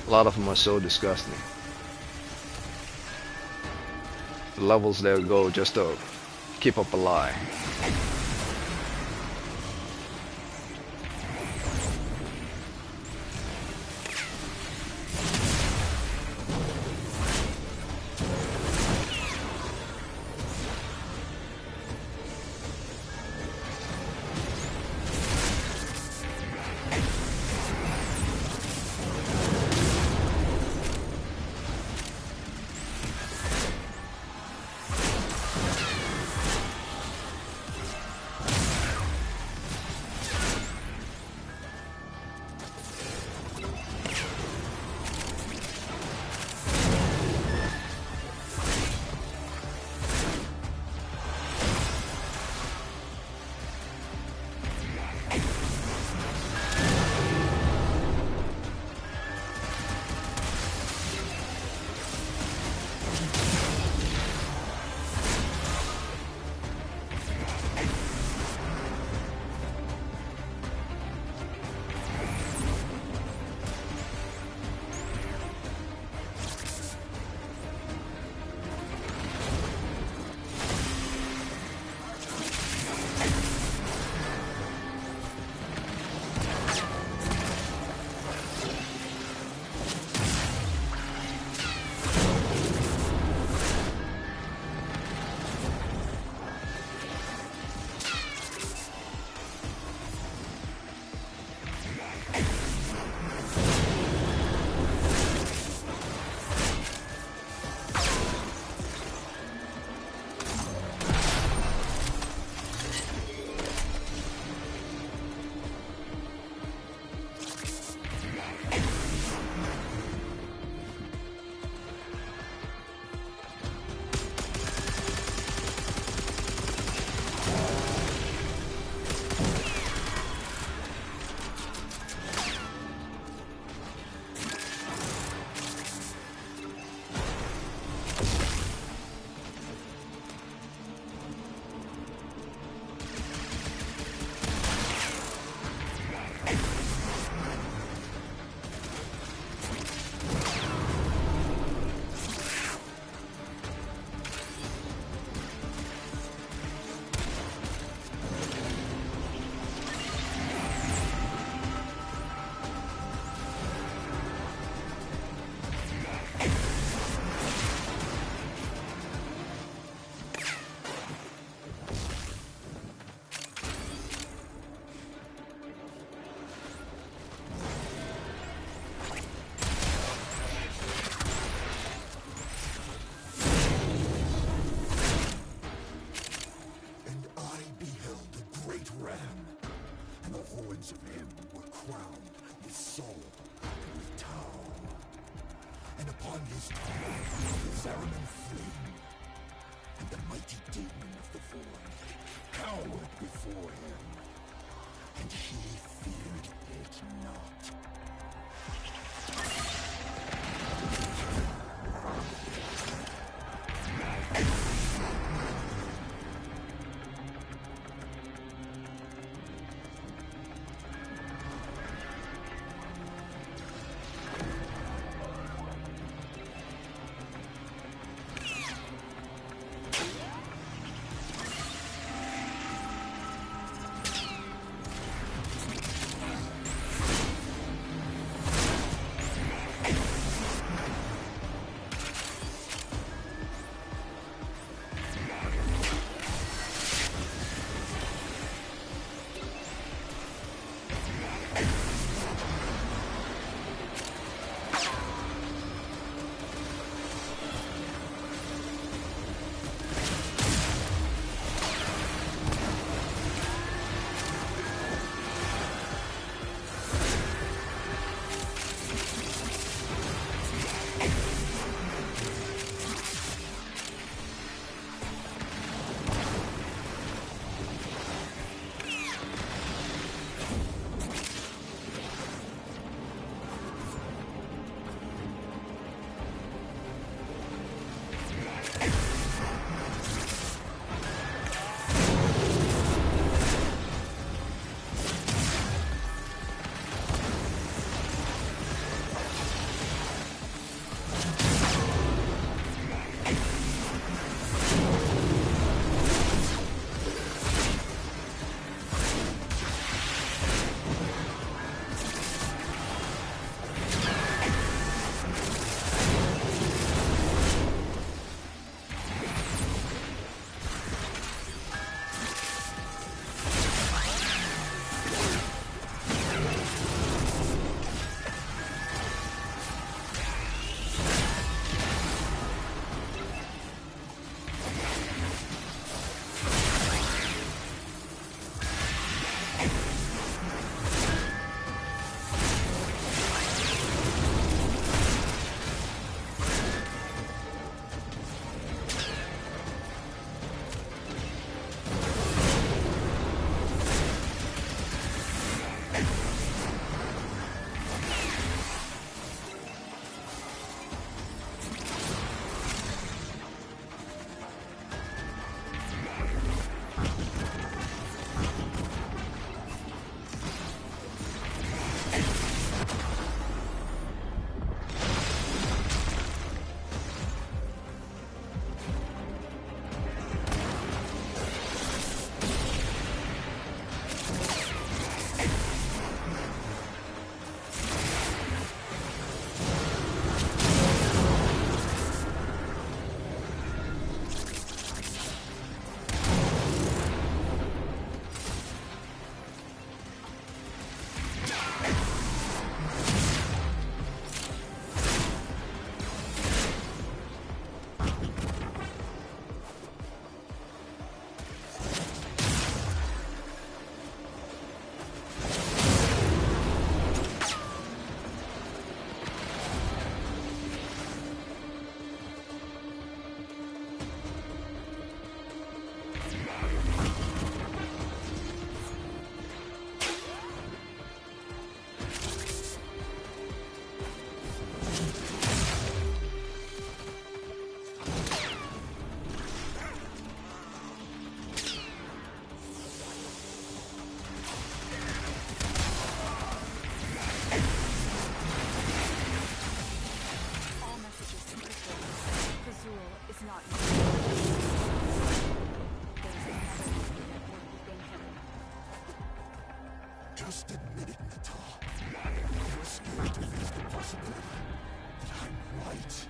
A lot of them are so disgusting. The levels they'll go just to keep up a lie. wings of him were crowned with soul and with Tau. And upon his tongue, Zariman Flame, and the mighty demon of the void, cowered before him, and he feared it not. Just admit it, Natal. You're scared to face the possibility that I'm right.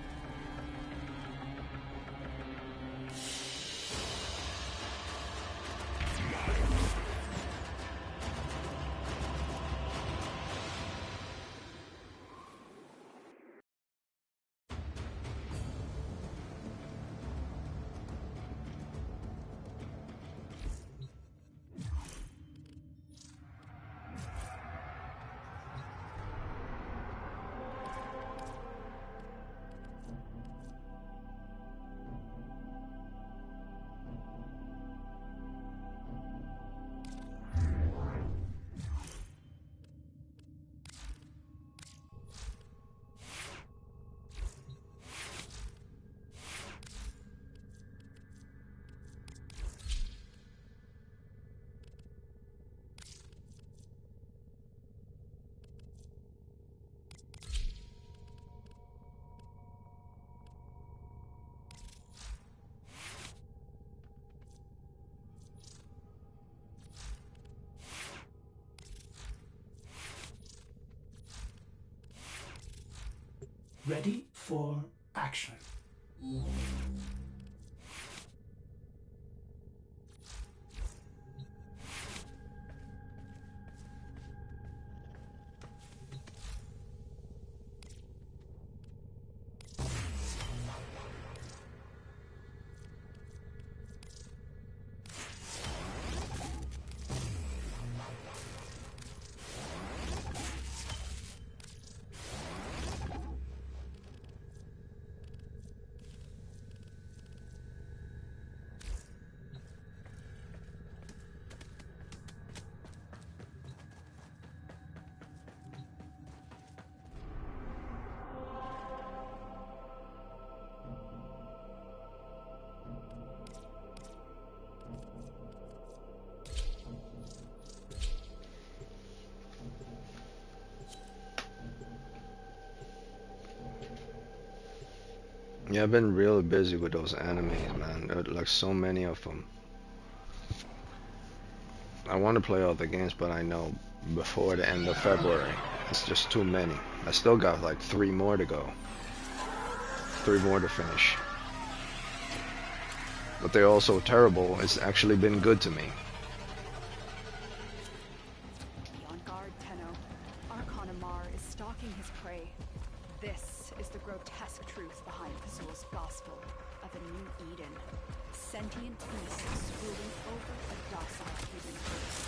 Ready for action. Yeah, I've been really busy with those animes, man. There are like so many of them. I want to play all the games, but I know before the end of February, it's just too many. I still got like 3 more to go. 3 more to finish. But they're all so terrible, it's actually been good to me. Be on guard, Tenno. Archon Amar is stalking his prey. This is the grotesque truth behind Thassul's gospel of a new Eden. Sentient beasts ruling over a docile human race.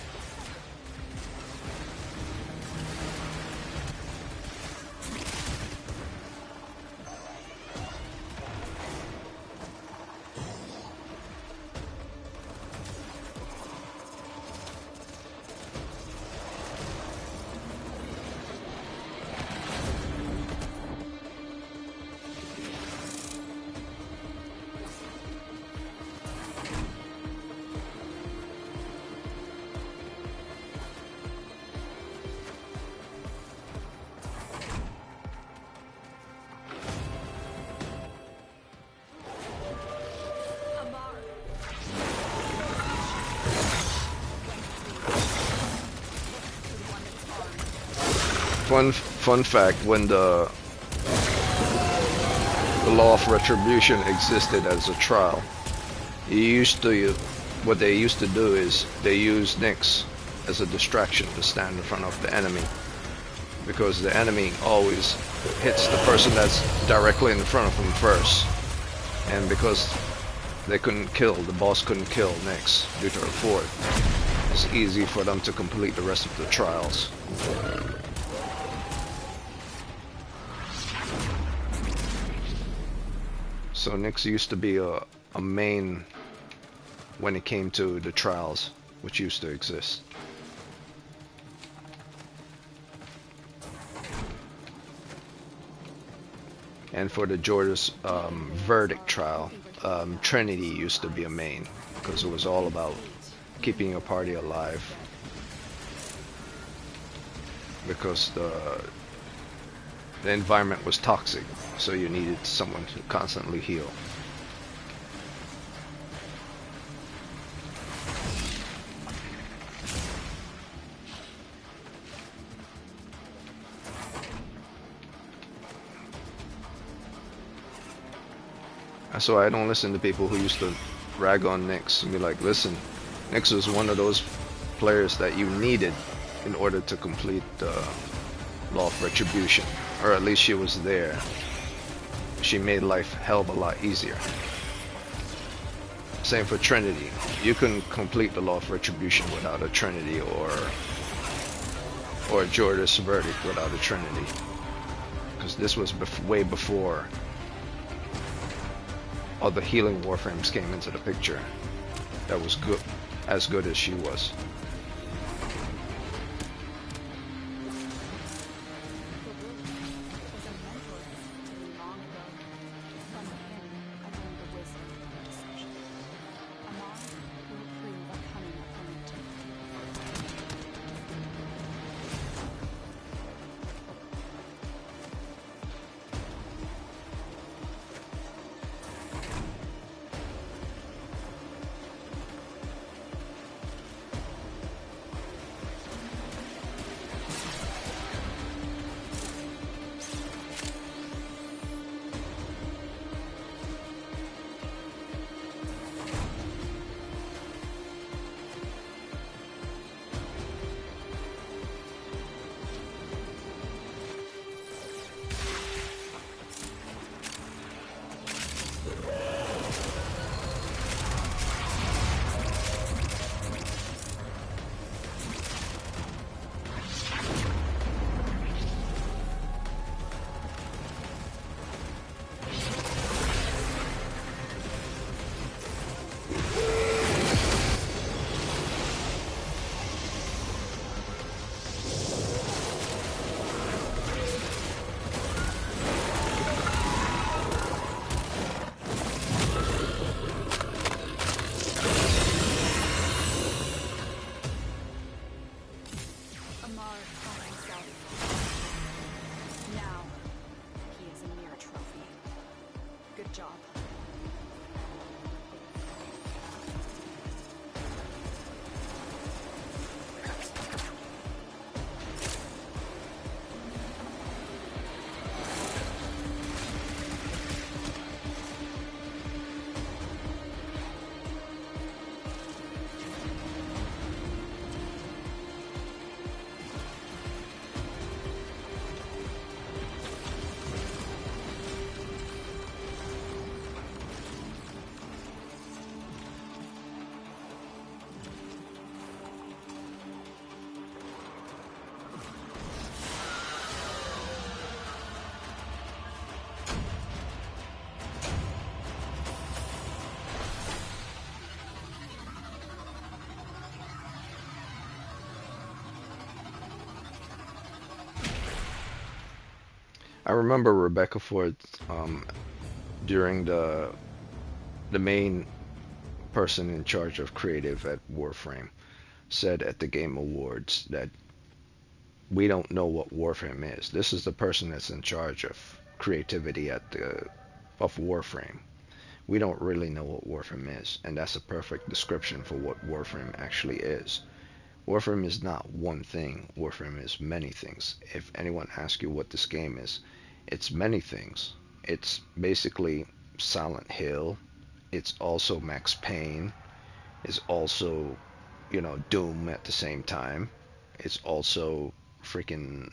Fun fact: when the law of retribution existed as a trial, what they used to do is they used Nyx as a distraction to stand in front of the enemy, because the enemy always hits the person that's directly in front of them first, and because the boss couldn't kill Nyx due to her fort, it's easy for them to complete the rest of the trials. So Nyx used to be a main when it came to the trials, which used to exist. And for the Jorda's verdict trial, Trinity used to be a main, because it was all about keeping your party alive. Because the environment was toxic, so you needed someone to constantly heal. So I don't listen to people who used to rag on Nyx and be like, listen, Nyx was one of those players that you needed in order to complete the law of retribution, or at least she was there. She made life a hell of a lot easier. Same for Trinity. You couldn't complete the law of retribution without a Trinity, or Jorda's verdict without a Trinity, because this was way before all the healing Warframes came into the picture. That was good, as good as she was. Mar taught himself. Now, he is a mere trophy. Good job. I remember Rebecca Ford during the main person in charge of creative at Warframe said at the Game Awards that we don't know what Warframe is. This is the person that's in charge of creativity at the of Warframe. We don't really know what Warframe is, and that's a perfect description for what Warframe actually is. Warframe is not one thing. Warframe is many things. If anyone asks you what this game is, it's many things. It's basically Silent Hill. It's also Max Payne. It's also, Doom at the same time. It's also freaking,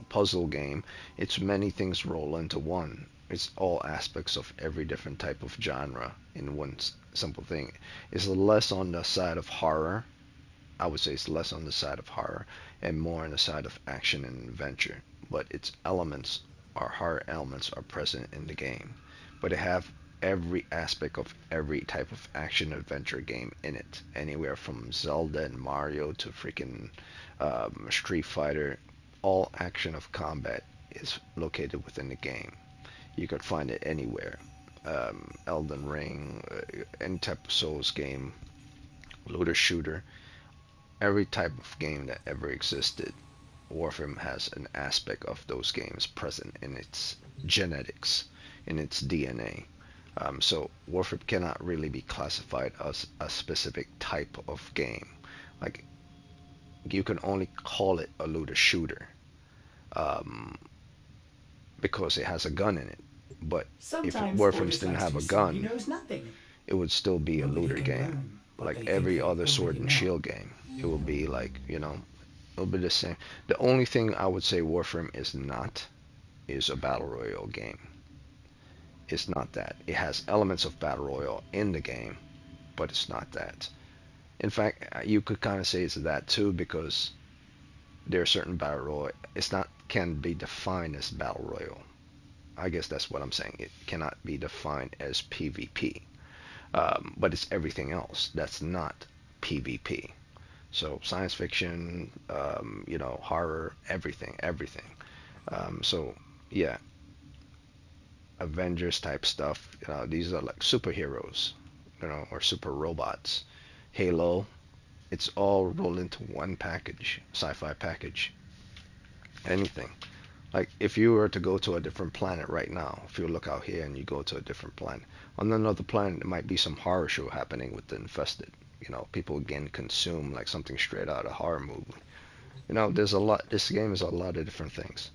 puzzle game. It's many things roll into one. It's all aspects of every different type of genre in one simple thing. It's less on the side of horror. I would say it's less on the side of horror and more on the side of action and adventure. But its elements, or horror elements, are present in the game. But it have every aspect of every type of action adventure game in it. Anywhere from Zelda and Mario to freaking Street Fighter. All action of combat is located within the game. You could find it anywhere. Elden Ring, any type of Souls game, looter shooter, every type of game that ever existed, Warframe has an aspect of those games present in its genetics, in its DNA. So Warframe cannot really be classified as a specific type of game. Like, you can only call it a looter shooter um, because it has a gun in it. But if Sometimes Warframes Orders didn't likes have to a assume he gun, knows nothing. it would still be a Nobody looter can game. learn what Like they think every they other Sword already and know. Shield game, it will be like, it'll be the same. The only thing I would say Warframe is not is a battle royale game. It's not that. It has elements of battle royale in the game, but it's not that. In fact, you could kind of say it's that too because there are certain battle royale. It's not can be defined as battle royale. I guess that's what I'm saying. It cannot be defined as PvP, but it's everything else that's not PvP. So science fiction, horror, everything. So yeah, Avengers type stuff. These are like superheroes, or super robots. Halo. It's all rolled into one package, sci-fi package. Anything. Like if you were to go to a different planet right now, if you look out here and you go to a different planet, on another planet there might be some horror show happening with the infested. People getting consumed like something straight out of a horror movie. There's a lot. This game is a lot of different things.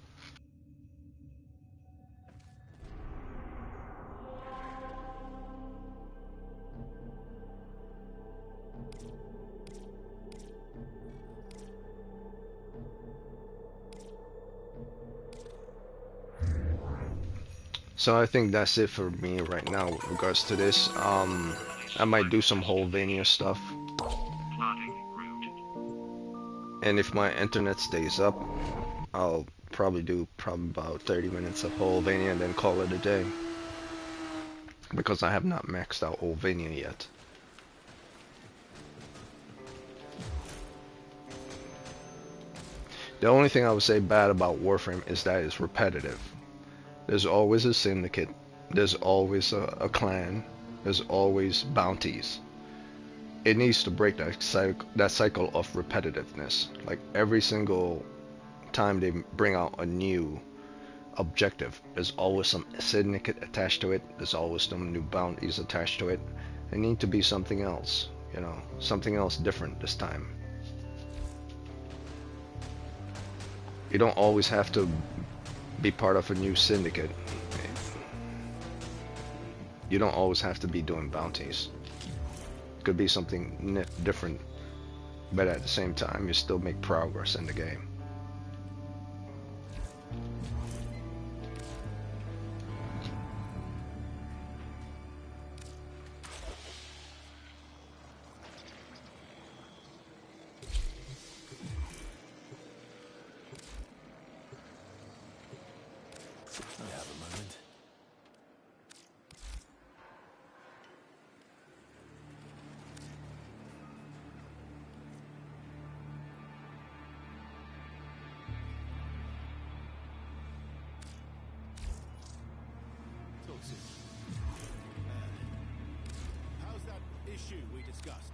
So I think that's it for me right now with regards to this. I might do some whole Vania stuff, and if my internet stays up, I'll probably do about 30 minutes of whole Vania and then call it a day. Because I have not maxed out whole Vania yet. The only thing I would say bad about Warframe is that it's repetitive. There's always a syndicate. There's always a clan. There's always bounties. it needs to break that cycle of repetitiveness. Like every single time they bring out a new objective, there's always some syndicate attached to it. There's always some new bounties attached to it. There need to be something else, you know, something else different this time. You don't always have to be part of a new syndicate. You don't always have to be doing bounties. It could be something different, but at the same time, you still make progress in the game. I have a moment. Talk soon. How's that issue we discussed?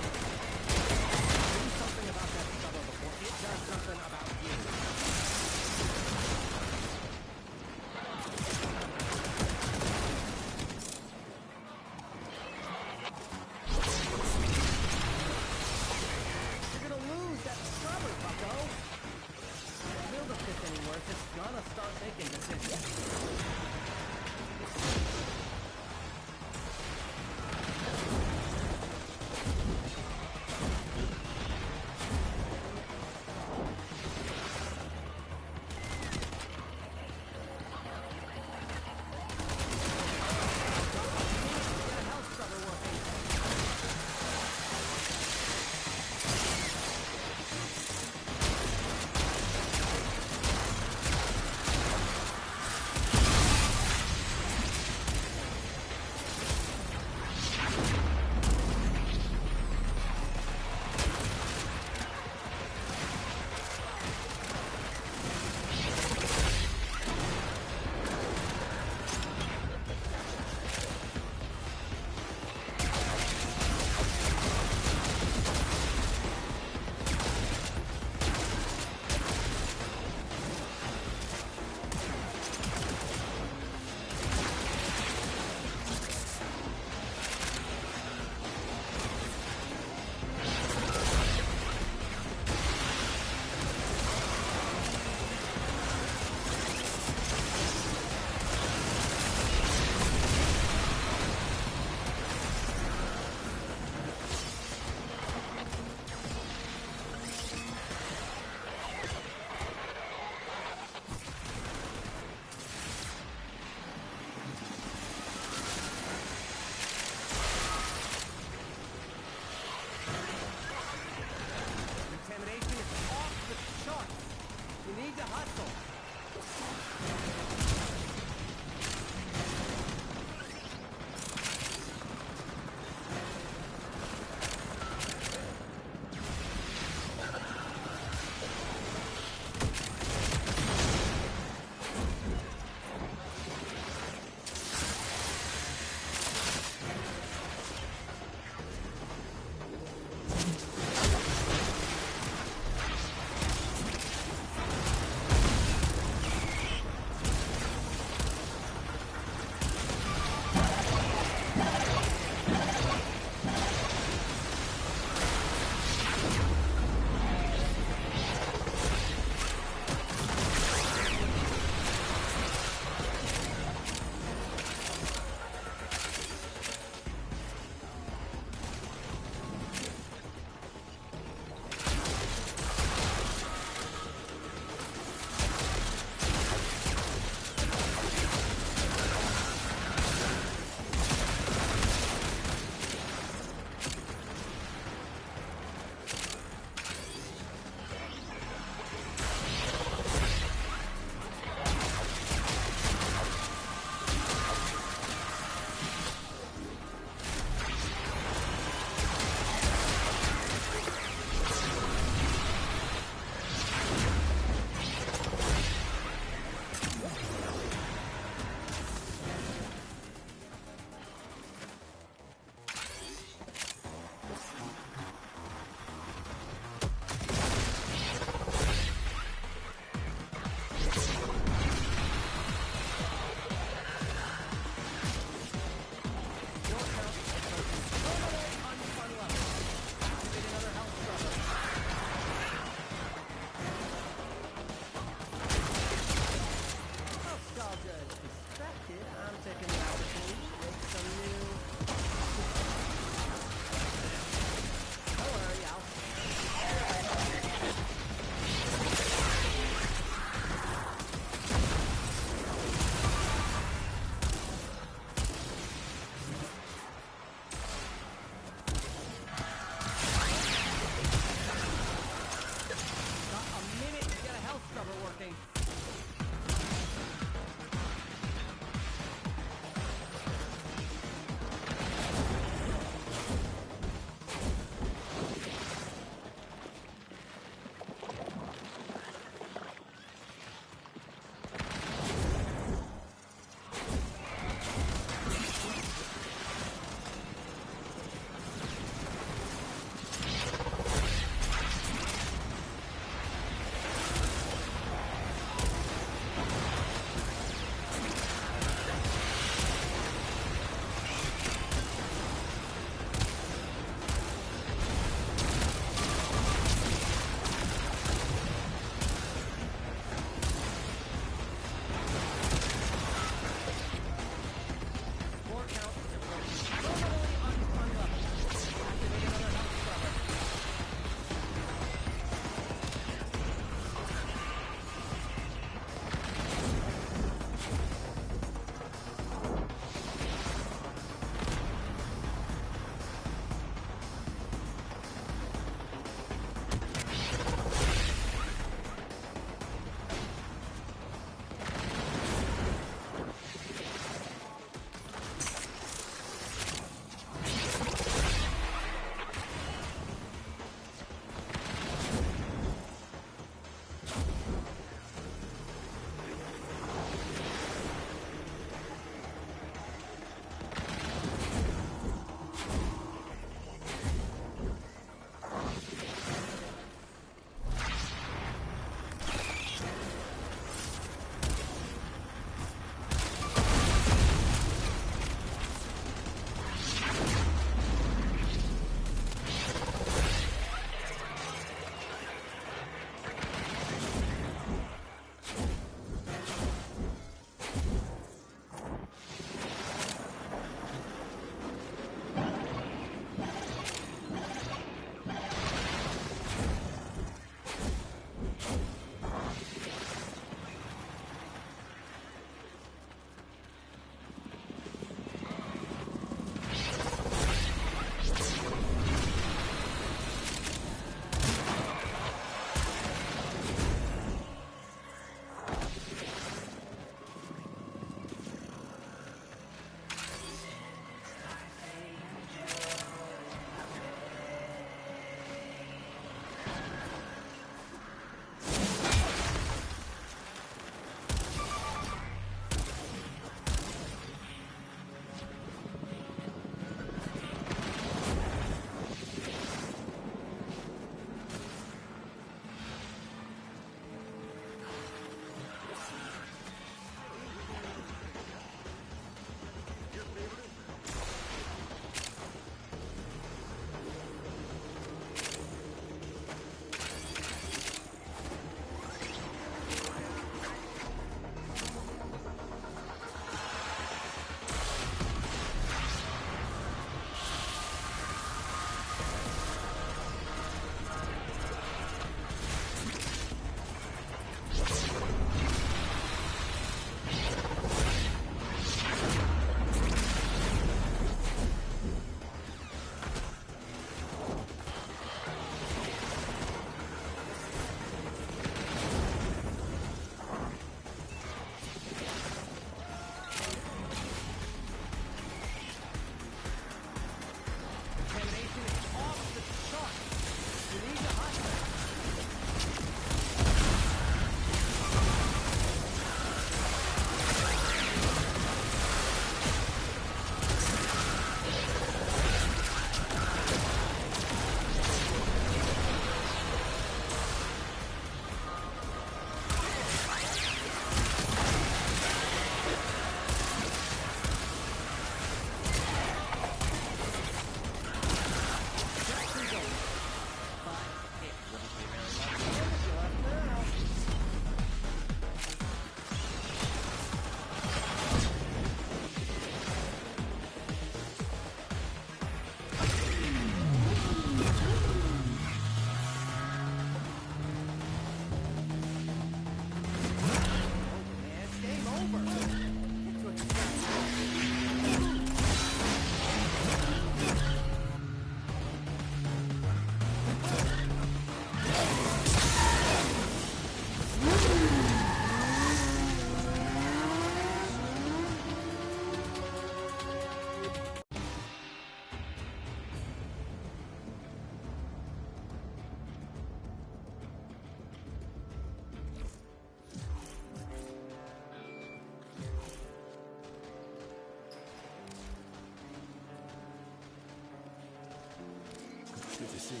Good to see you.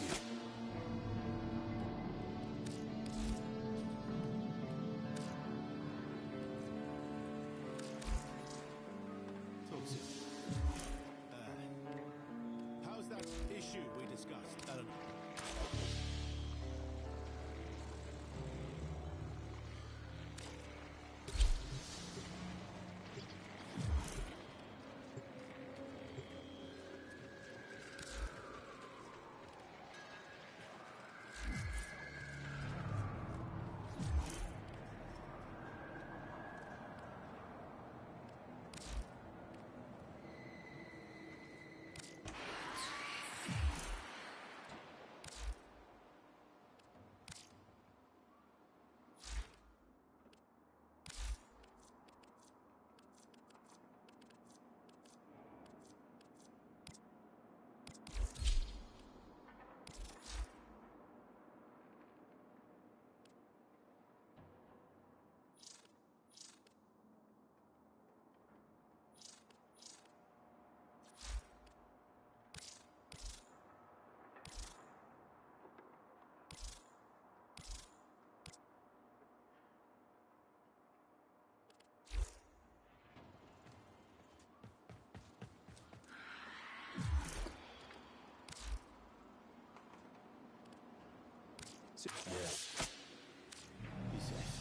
Talk soon. How's that issue we discussed? I don't know. Yeah. Be safe.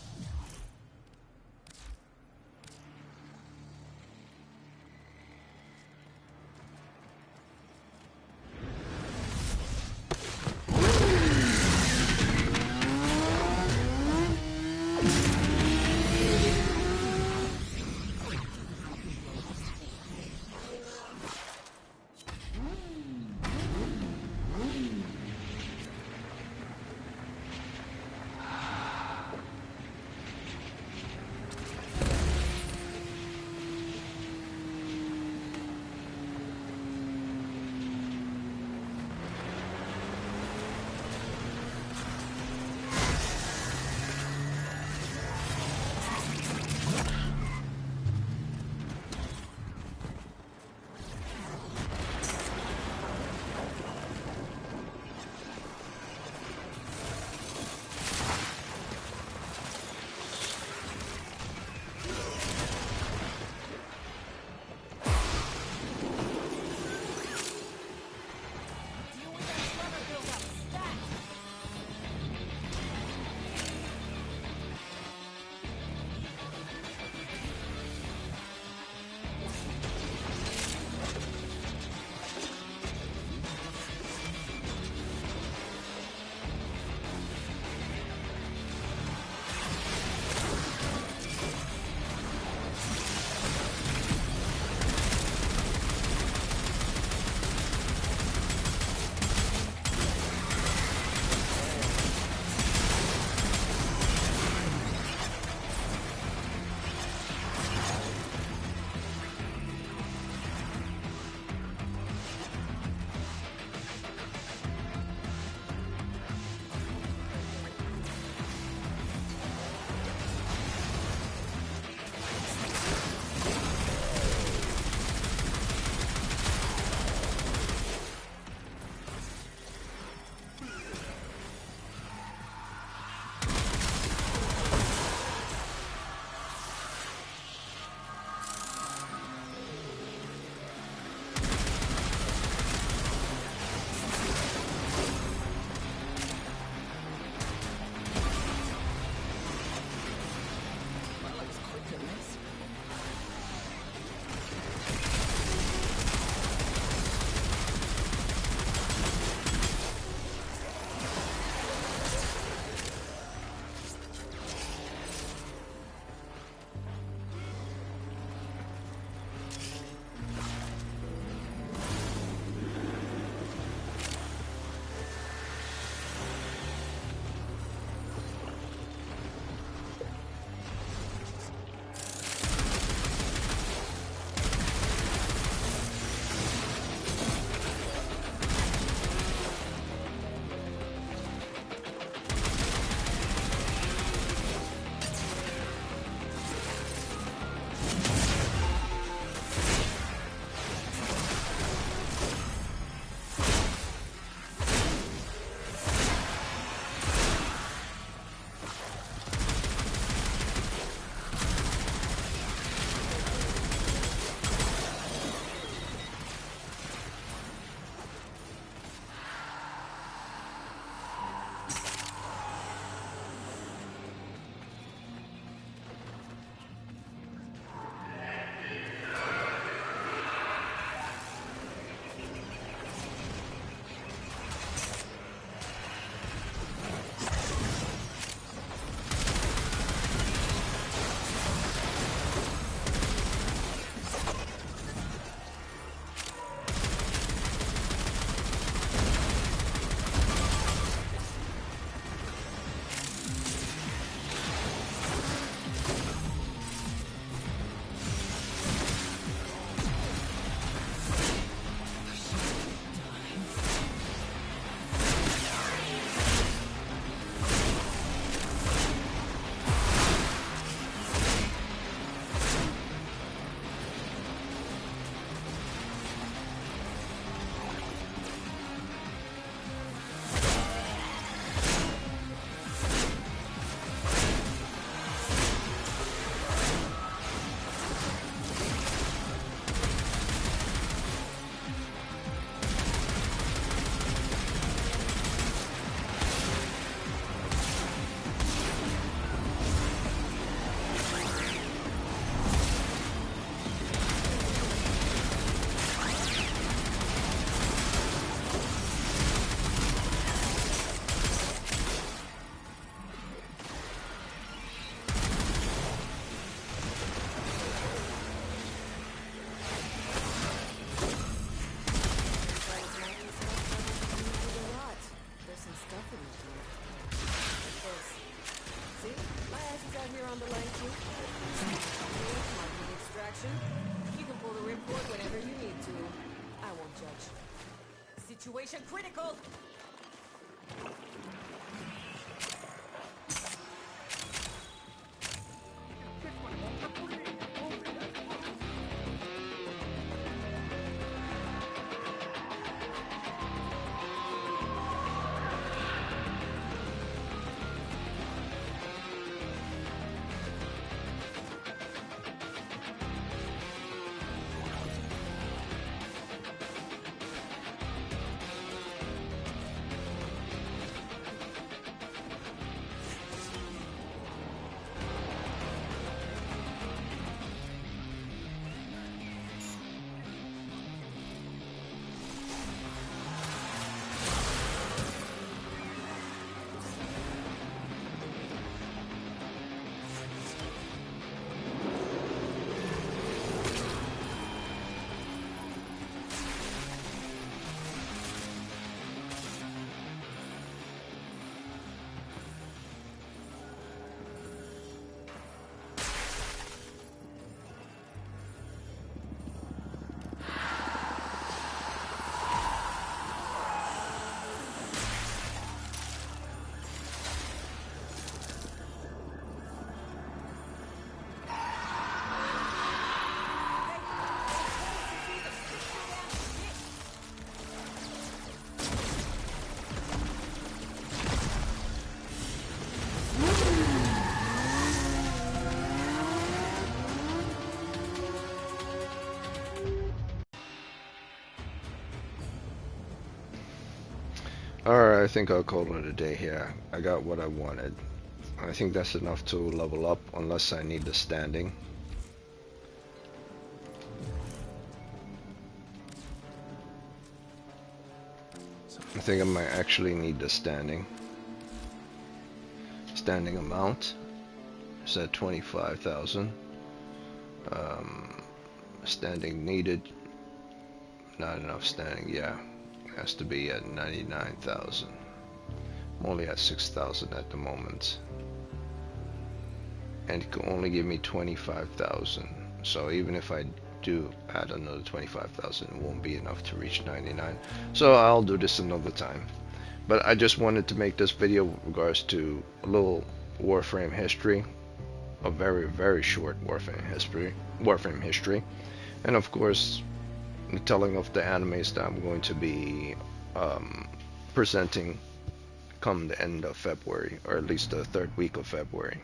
underlying truth? Marketing extraction. You can pull the ripcord whenever you need to. I won't judge. Situation critical! Alright, I think I'll call it a day here. I got what I wanted. I think that's enough to level up, unless I need the standing. I think I might actually need the standing. Standing amount is at 25,000. Standing needed. Not enough standing, yeah. Has to be at 99,000. I'm only at 6,000 at the moment. And it can only give me 25,000. So even if I do add another 25,000, it won't be enough to reach 99. So I'll do this another time. But I just wanted to make this video with regards to a little Warframe history. A very, very short Warframe history. And of course, the telling of the animes that I'm going to be presenting come the end of February, or at least the third week of February.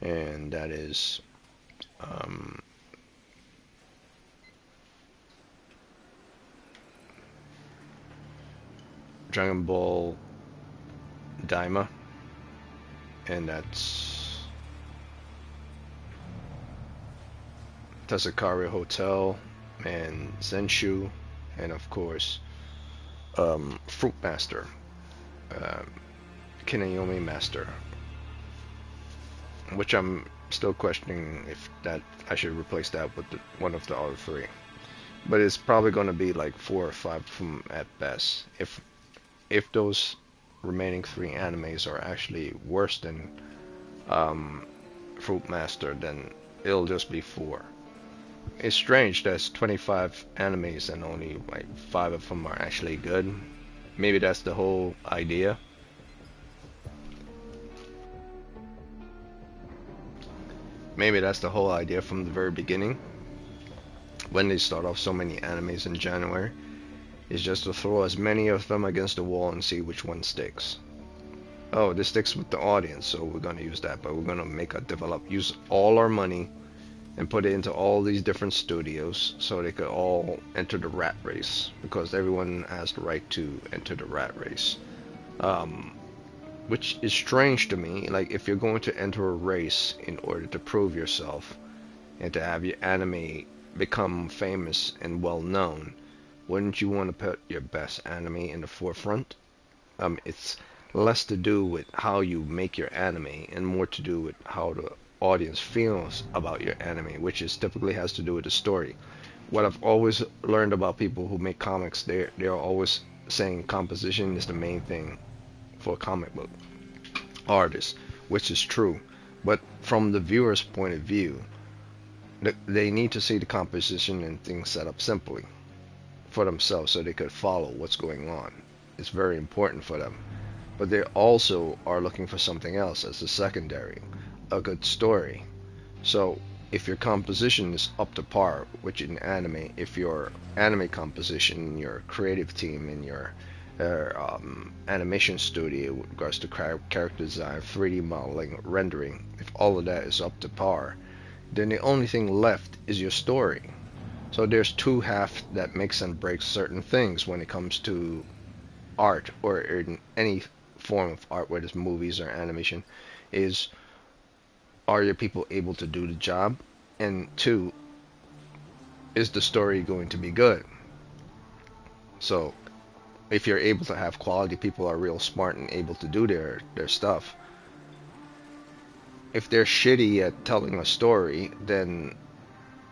And that is Dragon Ball Daima, and that's Tazakari Hotel, and Zenshu, and of course Fruit Master, Kinayomi Master, which I'm still questioning if that I should replace that with one of the other three, but it's probably going to be like 4 or 5 of them at best. If those remaining 3 animes are actually worse than Fruit Master, then it'll just be 4. It's strange there's 25 animes and only like 5 of them are actually good. Maybe that's the whole idea. Maybe that's the whole idea from the very beginning. When they start off so many animes in January, is just to throw as many of them against the wall and see which one sticks. Oh, this sticks with the audience, so we're gonna use that, but we're gonna use all our money and put it into all these different studios so they could all enter the rat race, because everyone has the right to enter the rat race. Which is strange to me. Like, if you're going to enter a race in order to prove yourself and to have your anime become famous and well known, wouldn't you want to put your best anime in the forefront? It's less to do with how you make your anime and more to do with how the audience feels about your anime, which is typically has to do with the story. What I've always learned about people who make comics, they're always saying composition is the main thing for a comic book artist, which is true. But from the viewer's point of view, they need to see the composition and things set up simply for themselves so they could follow what's going on. It's very important for them. But they also are looking for something else as a secondary, a good story. So if your composition is up to par, which in anime, if your anime composition, your creative team, and your animation studio with regards to character design, 3D modeling, rendering, if all of that is up to par, then the only thing left is your story. So there's two halves that makes and breaks certain things when it comes to art or in any form of art, whether it's movies or animation, is are your people able to do the job? And two, is the story going to be good? So if you're able to have quality people are real smart and able to do their stuff, if they're shitty at telling a story, then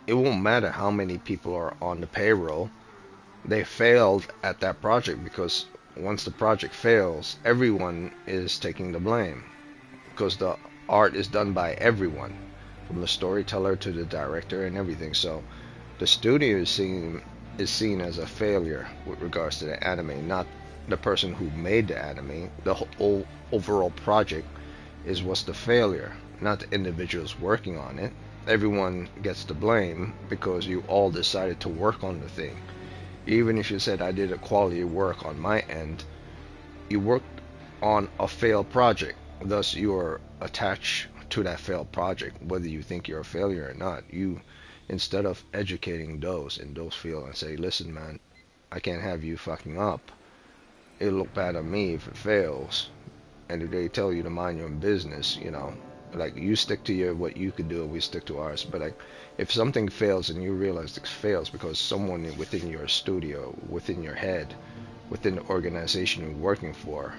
it won't matter how many people are on the payroll. They failed at that project because once the project fails, everyone is taking the blame because the art is done by everyone, from the storyteller to the director and everything. So the studio is seen as a failure with regards to the anime, not the person who made the anime. The whole overall project is what's the failure, not the individuals working on it. Everyone gets the blame because you all decided to work on the thing. Even if you said I did a quality work on my end, you worked on a failed project. Thus, you are attached to that failed project, whether you think you're a failure or not. You, instead of educating those in those fields and say, listen, man, I can't have you fucking up. It'll look bad on me if it fails. And if they tell you to mind your own business, like you stick to your what you could do, we stick to ours. But like, if something fails and you realize it fails because someone within your studio, within your head, within the organization you're working for,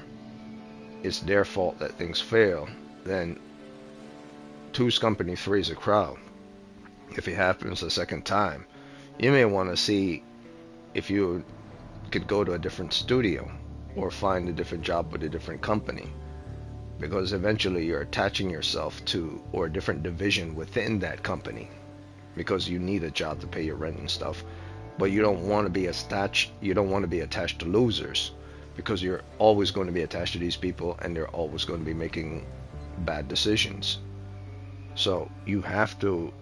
it's their fault that things fail, then two's company, three's a crowd. If it happens a second time, you may want to see if you could go to a different studio or find a different job with a different company, because eventually you're attaching yourself to or a different division within that company because you need a job to pay your rent and stuff. But you don't want to be attached to losers, because you're always going to be attached to these people and they're always going to be making bad decisions. So you have to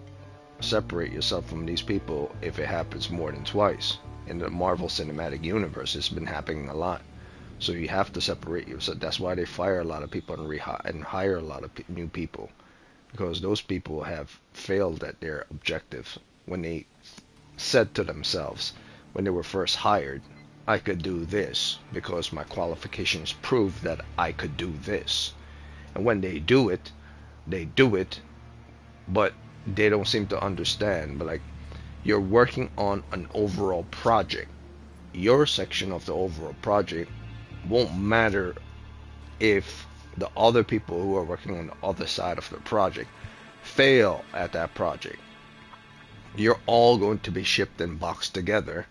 separate yourself from these people if it happens more than twice. In the Marvel Cinematic Universe, it's been happening a lot. So you have to separate yourself. That's why they fire a lot of people and hire a lot of new people, because those people have failed at their objective when they said to themselves when they were first hired, I could do this because my qualifications prove that I could do this. And when they do it, but they don't seem to understand. But like, you're working on an overall project. Your section of the overall project won't matter if the other people who are working on the other side of the project fail at that project. You're all going to be shipped and boxed together,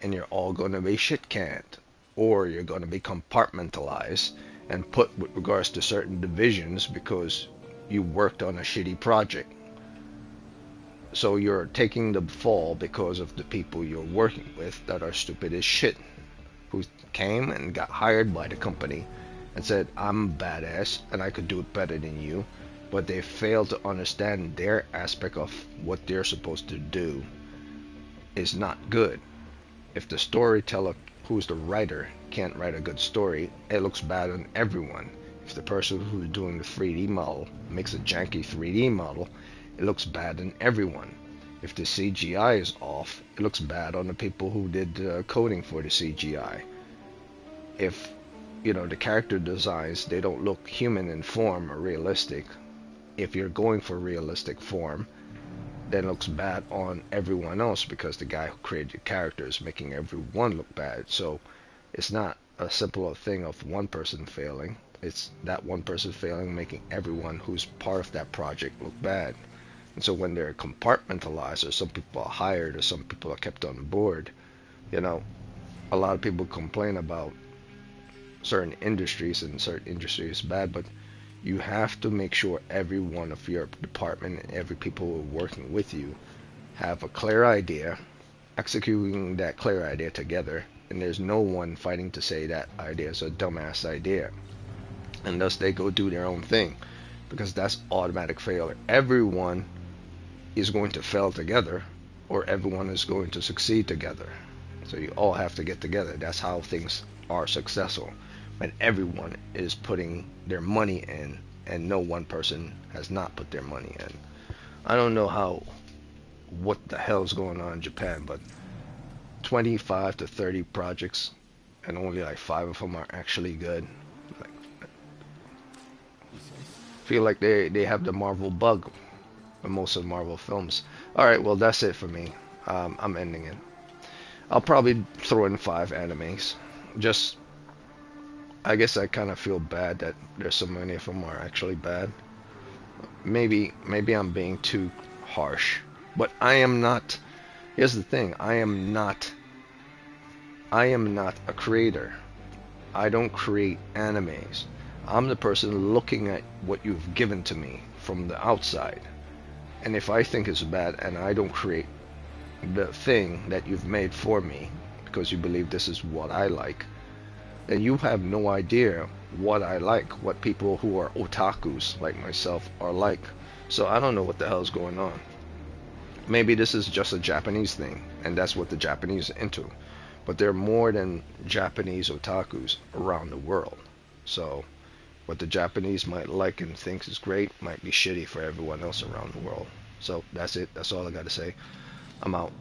and you're all going to be shit canned, or you're going to be compartmentalized and put with regards to certain divisions because you worked on a shitty project. So you're taking the fall because of the people you're working with that are stupid as shit, who came and got hired by the company and said, I'm badass and I could do it better than you, but they failed to understand their aspect of what they're supposed to do is not good. If the storyteller, who's the writer, can't write a good story, it looks bad on everyone. If the person who's doing the 3D model makes a janky 3D model, it looks bad on everyone. If the CGI is off, it looks bad on the people who did the coding for the CGI. If, the character designs, they don't look human in form or realistic. If you're going for realistic form, then it looks bad on everyone else because the guy who created the character is making everyone look bad. So it's not a simple thing of one person failing. It's that one person failing making everyone who's part of that project look bad. And so when they're compartmentalized, or some people are hired, or some people are kept on board, a lot of people complain about certain industries, and certain industries is bad, but You have to make sure every one of your department and every people who are working with you have a clear idea, executing that clear idea together, and there's no one fighting to say that idea is a dumbass idea. And thus they go do their own thing, because that's automatic failure. Everyone is going to fail together, or everyone is going to succeed together. So you all have to get together. That's how things are successful, when everyone is putting their money in and no one person has not put their money in. I don't know what the hell is going on in Japan, but 25 to 30 projects and only like 5 of them are actually good. Like, feel like they have the Marvel bug in most of the Marvel films. All right, well that's it for me. I'm ending it. I'll probably throw in 5 animes. Just, I guess I kind of feel bad that there's so many of them are actually bad. Maybe I'm being too harsh, but I am not. Here's the thing: I am not a creator. I don't create animes. I'm the person looking at what you've given to me from the outside. And if I think it's bad and I don't create the thing that you've made for me because you believe this is what I like, then you have no idea what I like, what people who are otakus like myself are like. So I don't know what the hell's going on. Maybe this is just a Japanese thing, and that's what the Japanese are into. But there are more than Japanese otakus around the world. So what the Japanese might like and thinks is great might be shitty for everyone else around the world. So that's it. That's all I got to say. I'm out.